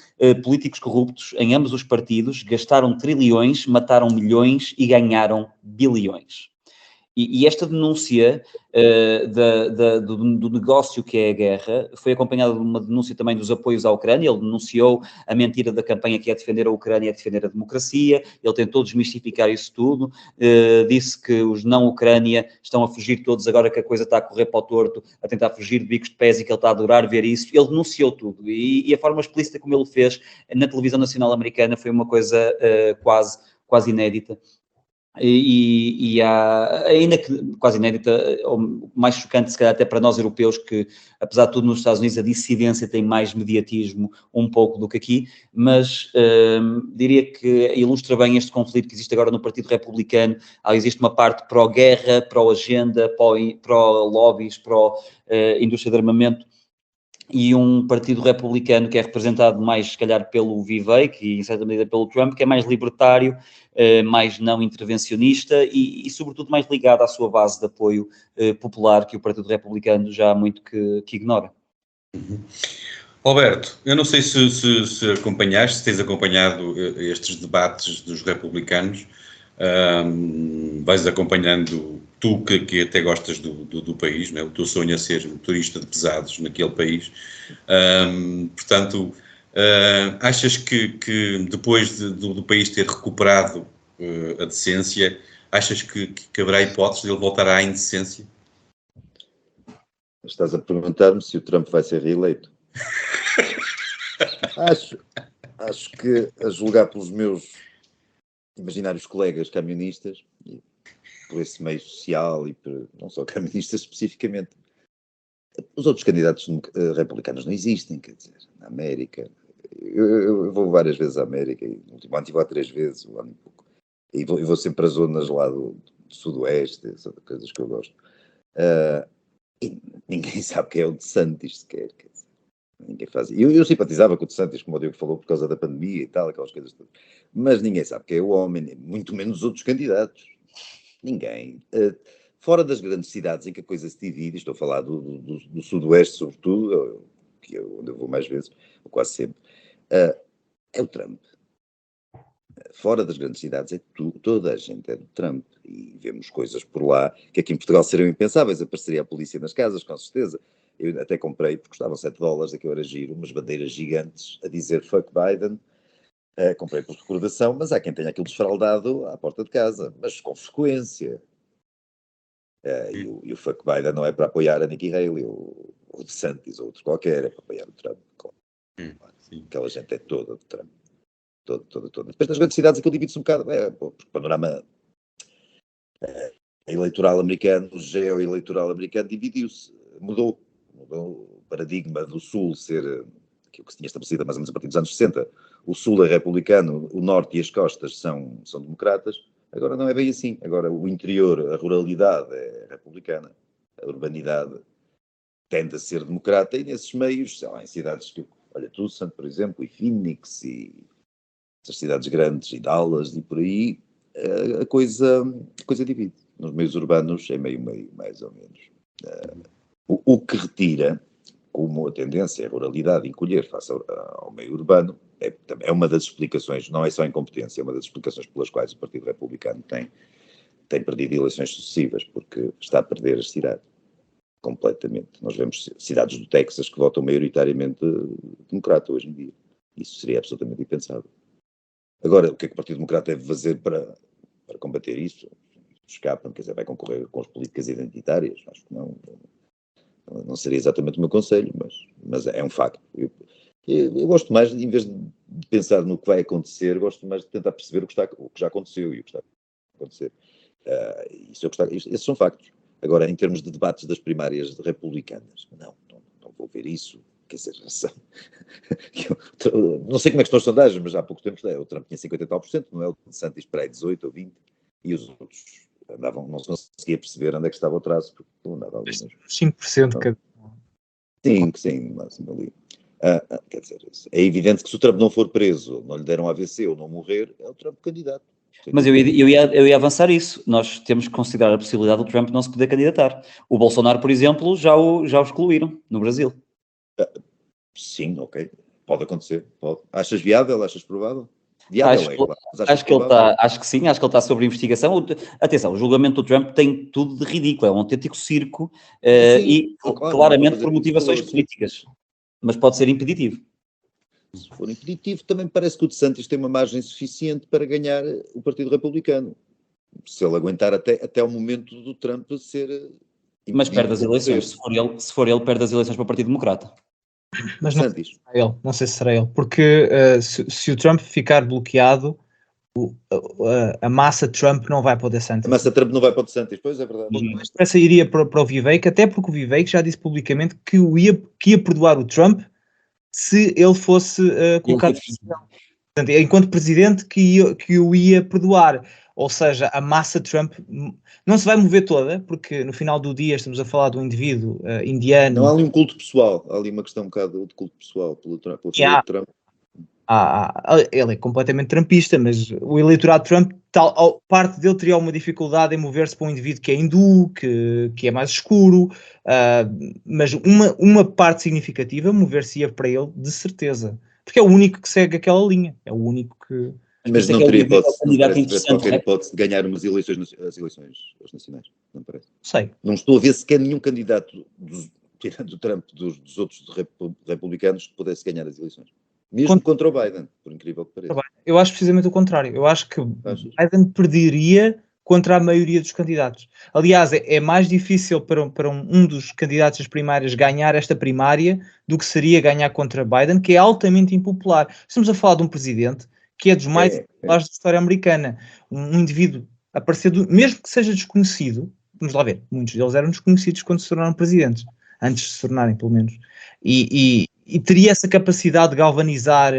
políticos corruptos em ambos os partidos gastaram trilhões, mataram milhões e ganharam bilhões. E esta denúncia do negócio que é a guerra foi acompanhada de uma denúncia também dos apoios à Ucrânia. Ele denunciou a mentira da campanha que é defender a Ucrânia, é defender a democracia. Ele tentou desmistificar isso tudo, disse que os não-Ucrânia estão a fugir todos agora que a coisa está a correr para o torto, a tentar fugir de bicos de pés, e que ele está a adorar ver isso. Ele denunciou tudo, e a forma explícita como ele fez na televisão nacional americana foi uma coisa quase inédita. E há, ainda que quase inédita, ou mais chocante se calhar até para nós europeus, que apesar de tudo nos Estados Unidos a dissidência tem mais mediatismo um pouco do que aqui, mas diria que ilustra bem este conflito que existe agora no Partido Republicano. Existe uma parte pró-guerra, pró-agenda, pró-lobbies, pró-indústria de armamento, e um partido republicano que é representado mais, se calhar, pelo Vivek e, em certa medida, pelo Trump, que é mais libertário, mais não intervencionista e, sobretudo, mais ligado à sua base de apoio popular, que o Partido Republicano já há muito que ignora. Alberto, eu não sei se acompanhaste, se tens acompanhado estes debates dos republicanos. Vais acompanhando, tu que até gostas do país, não é? O teu sonho é ser motorista de pesados naquele país. Portanto, achas que depois do país ter recuperado a decência, achas que haverá hipótese de ele voltar à indecência? Estás a perguntar-me se o Trump vai ser reeleito? Acho que, a julgar pelos meus imaginários colegas camionistas, e por esse meio social, e por, não só camionistas especificamente, os outros candidatos republicanos não existem, quer dizer, na América. Eu vou várias vezes à América, e no último ano estive lá 3 vezes, um ano e pouco, e vou sempre para zonas lá do sudoeste, coisas que eu gosto. E ninguém sabe quem é o DeSantis sequer, quer dizer, ninguém faz. Eu simpatizava com o DeSantis, como o Diogo falou, por causa da pandemia e tal, aquelas coisas todas. Mas ninguém sabe quem é o homem, muito menos os outros candidatos. Ninguém. Fora das grandes cidades em que a coisa se divide, estou a falar do sudoeste sobretudo, que é onde eu vou mais vezes, ou quase sempre, é o Trump. Fora das grandes cidades, toda a gente é do Trump, e vemos coisas por lá que aqui em Portugal seriam impensáveis. Apareceria a polícia nas casas, com certeza. Eu até comprei, porque custavam $7, aquilo era giro, umas bandeiras gigantes a dizer fuck Biden. Comprei por recordação, mas há quem tenha aquilo desfraldado à porta de casa, mas com frequência. E o fuck Biden não é para apoiar a Nikki Haley ou o DeSantis ou outro qualquer, é para apoiar o Trump. Claro. Aquela gente é toda do Trump. Toda. Depois das grandes cidades aquilo divide-se um bocado, porque o panorama eleitoral americano, o geoeleitoral americano dividiu-se, mudou o paradigma do Sul ser aquilo que se tinha estabelecido mais ou menos a partir dos anos 60. O Sul é republicano, o Norte e as costas são democratas. Agora não é bem assim. Agora o interior, a ruralidade é republicana, a urbanidade tende a ser democrata, e nesses meios, sei lá, em cidades que, olha, Tucson, por exemplo, e Phoenix, e essas cidades grandes, e Dallas, e por aí, a coisa divide. Nos meios urbanos é meio, mais ou menos. O que retira, como a tendência é a ruralidade encolher face ao meio urbano, é uma das explicações, não é só incompetência, é uma das explicações pelas quais o Partido Republicano tem perdido eleições sucessivas, porque está a perder as cidades completamente. Nós vemos cidades do Texas que votam maioritariamente democrata hoje em dia. Isso seria absolutamente impensável. Agora, o que é que o Partido Democrata deve fazer para combater isso? Escapam, quer dizer, vai concorrer com as políticas identitárias? Acho que não seria exatamente o meu conselho, mas é um facto. Eu gosto mais, em vez de pensar no que vai acontecer, gosto mais de tentar perceber o que já aconteceu e o que está a acontecer. Esses são factos. Agora, em termos de debates das primárias republicanas, não vou ver isso. Quer dizer, não sei como é que estão as sondagens, mas há pouco tempo o Trump tinha 50 e tal %, não é? O DeSantis para aí 18 ou 20, e os outros não se conseguia perceber onde é que estava o traço, porque não andava ali. 5% cada. Sim, máximo ali. Quer dizer, é evidente que se o Trump não for preso, não lhe deram AVC ou não morrer, é o Trump candidato. Mas eu ia avançar isso. Nós temos que considerar a possibilidade do Trump não se poder candidatar. O Bolsonaro, por exemplo, já o excluíram no Brasil. Sim, ok. Pode acontecer. Pode. Achas viável? Achas provável? Acho que sim, acho que ele está sob investigação. Atenção, o julgamento do Trump tem tudo de ridículo, é um autêntico circo, e claramente por motivações políticas, mas pode ser impeditivo. Se for impeditivo, também parece que o DeSantis tem uma margem suficiente para ganhar o Partido Republicano, se ele aguentar até o momento do Trump ser impedido. Mas perde as eleições, se for ele, perde as eleições para o Partido Democrata. Mas não sei se será ele, porque se o Trump ficar bloqueado, a massa Trump não vai para o DeSantis. A massa Trump não vai para o DeSantis, pois é verdade. Essa iria para o Vivek, até porque o Vivek já disse publicamente que ia perdoar o Trump se ele fosse colocado enquanto presidente, que o ia perdoar. Ou seja, a massa Trump não se vai mover toda, porque no final do dia estamos a falar de um indivíduo indiano. Não há ali um culto pessoal, há ali uma questão um bocado de culto pessoal pelo Trump. Ele é completamente trumpista, mas o eleitorado Trump, parte dele teria uma dificuldade em mover-se para um indivíduo que é hindu, que é mais escuro, mas uma parte significativa mover-se-ia para ele, de certeza. Porque é o único que segue aquela linha, é o único que... Mas não teria qualquer hipótese de ganhar as eleições nacionais, não parece? Sei. Não estou a ver sequer nenhum candidato, tirando o Trump, dos outros republicanos, que pudesse ganhar as eleições. Mesmo contra o Biden, por incrível que pareça. Eu acho precisamente o contrário. Eu acho que Biden perderia contra a maioria dos candidatos. Aliás, é mais difícil para um dos candidatos às primárias ganhar esta primária do que seria ganhar contra Biden, que é altamente impopular. Estamos a falar de um presidente que é dos mais impopulares da história americana. Um indivíduo mesmo que seja desconhecido, vamos lá ver, muitos deles eram desconhecidos quando se tornaram presidentes, antes de se tornarem, pelo menos. E teria essa capacidade de galvanizar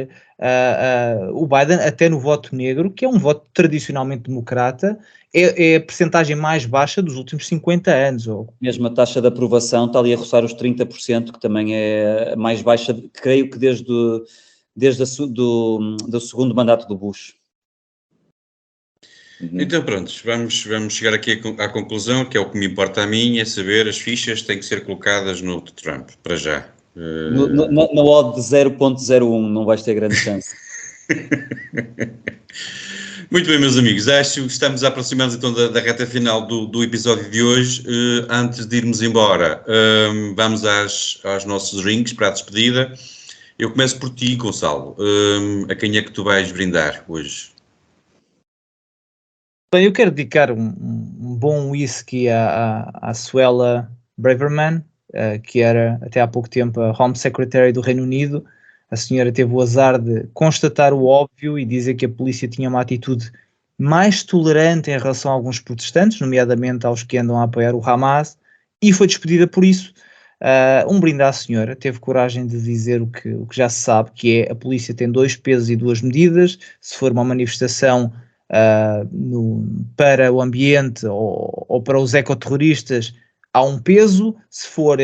o Biden até no voto negro, que é um voto tradicionalmente democrata, é a percentagem mais baixa dos últimos 50 anos. Mesmo a taxa de aprovação está ali a roçar os 30%, que também é a mais baixa, creio que desde do segundo mandato do Bush. Então pronto, vamos chegar aqui à conclusão, que é o que me importa a mim, é saber as fichas têm que ser colocadas no Trump, para já. Na odd de 0.01 não vais ter grande chance. Muito bem, meus amigos, acho que estamos aproximados então da reta final do episódio de hoje. Antes de irmos embora, vamos aos nossos drinks para a despedida. Eu começo por ti, Gonçalo. A quem é que tu vais brindar hoje? Bem, eu quero dedicar um bom whisky à Suella Braverman, que era até há pouco tempo a Home Secretary do Reino Unido. A senhora teve o azar de constatar o óbvio e dizer que a polícia tinha uma atitude mais tolerante em relação a alguns protestantes, nomeadamente aos que andam a apoiar o Hamas, e foi despedida por isso. Um brinde à senhora, teve coragem de dizer o que já se sabe, que é: a polícia tem 2 pesos e 2 medidas, se for uma manifestação para o ambiente ou para os ecoterroristas, há um peso, se for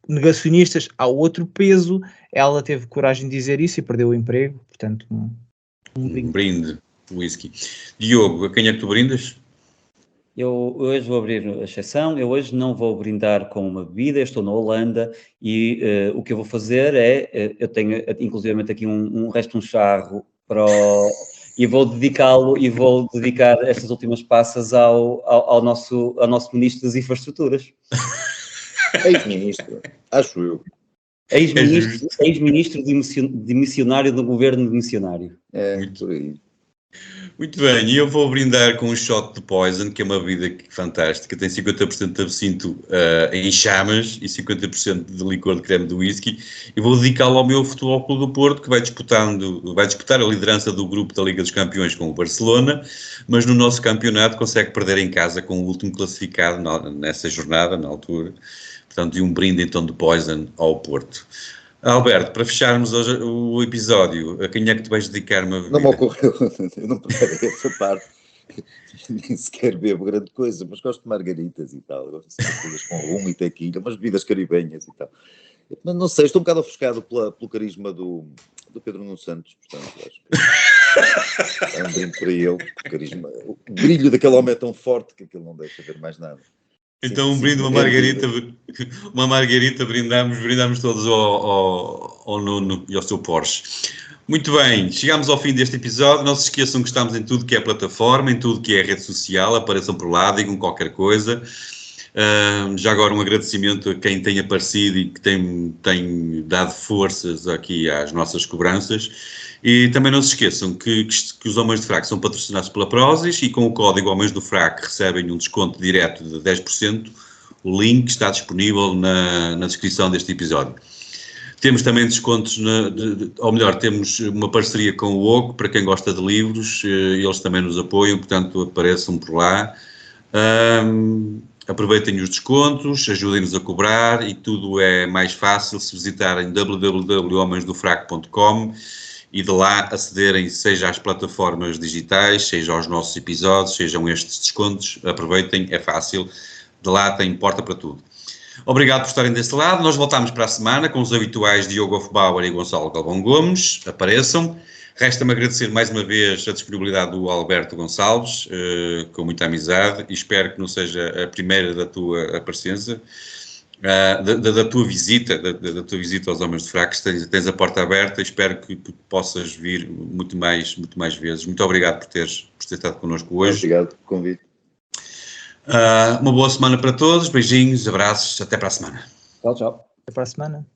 negacionistas, há outro peso. Ela teve coragem de dizer isso e perdeu o emprego, portanto, um brinde, whisky. Diogo, a quem é que tu brindas? Eu hoje vou abrir a exceção, eu hoje não vou brindar com uma bebida, eu estou na Holanda e o que eu vou fazer é, eu tenho inclusivamente aqui um charro e vou dedicar estas últimas passas ao nosso Ministro das Infraestruturas. Ex-ministro, acho eu. Ex-ministro de missionário do governo de missionário. Por aí. Muito bem, e eu vou brindar com um shot de Poison, que é uma bebida fantástica, tem 50% de absinto em chamas e 50% de licor de creme de whisky, e vou dedicá-lo ao meu Futebol Clube do Porto, que vai disputar a liderança do grupo da Liga dos Campeões com o Barcelona, mas no nosso campeonato consegue perder em casa com o último classificado nessa jornada, na altura. Portanto, e um brinde então de Poison ao Porto. Alberto, para fecharmos o episódio, a quem é que tu vais dedicar uma bebida? Não me ocorreu, eu não preparei essa parte, nem sequer bebo grande coisa, mas gosto de margaritas e tal, gosto de coisas com rum e tequila, umas bebidas caribenhas e tal. Mas não sei, estou um bocado ofuscado pelo carisma do Pedro Nuno Santos, portanto, acho que é um brinde para ele, o carisma, o brilho daquele homem é tão forte que aquele não deixa ver mais nada. Então um brinde, uma margarita, brindamos todos ao Nuno e ao seu Porsche. Muito bem, chegamos ao fim deste episódio. Não se esqueçam que estamos em tudo que é plataforma, em tudo que é rede social, apareçam por lá, digam qualquer coisa. Já agora um agradecimento a quem tem aparecido e que tem dado forças aqui às nossas cobranças. E também não se esqueçam que os Homens de Fraco são patrocinados pela Prozis e com o código Homens do Fraco recebem um desconto direto de 10%. O link está disponível na descrição deste episódio. Temos também descontos, temos uma parceria com o OCO, para quem gosta de livros, eles também nos apoiam, portanto apareçam por lá. Aproveitem os descontos, ajudem-nos a cobrar e tudo é mais fácil se visitarem www.homensdofraco.com e de lá acederem seja às plataformas digitais, seja aos nossos episódios, sejam estes descontos, aproveitem, é fácil, de lá tem porta para tudo. Obrigado por estarem desse lado, nós voltamos para a semana com os habituais Diogo Hofbauer e Gonçalo Galvão Gomes, apareçam. Resta-me agradecer mais uma vez a disponibilidade do Alberto Gonçalves, com muita amizade, e espero que não seja a primeira da tua presença. Da tua visita aos Homens de Fracos, tens a porta aberta e espero que possas vir muito mais vezes. Muito obrigado por ter estado connosco hoje. Obrigado pelo convite. Uma boa semana para todos, beijinhos, abraços, até para a semana. Tchau. Até para a semana.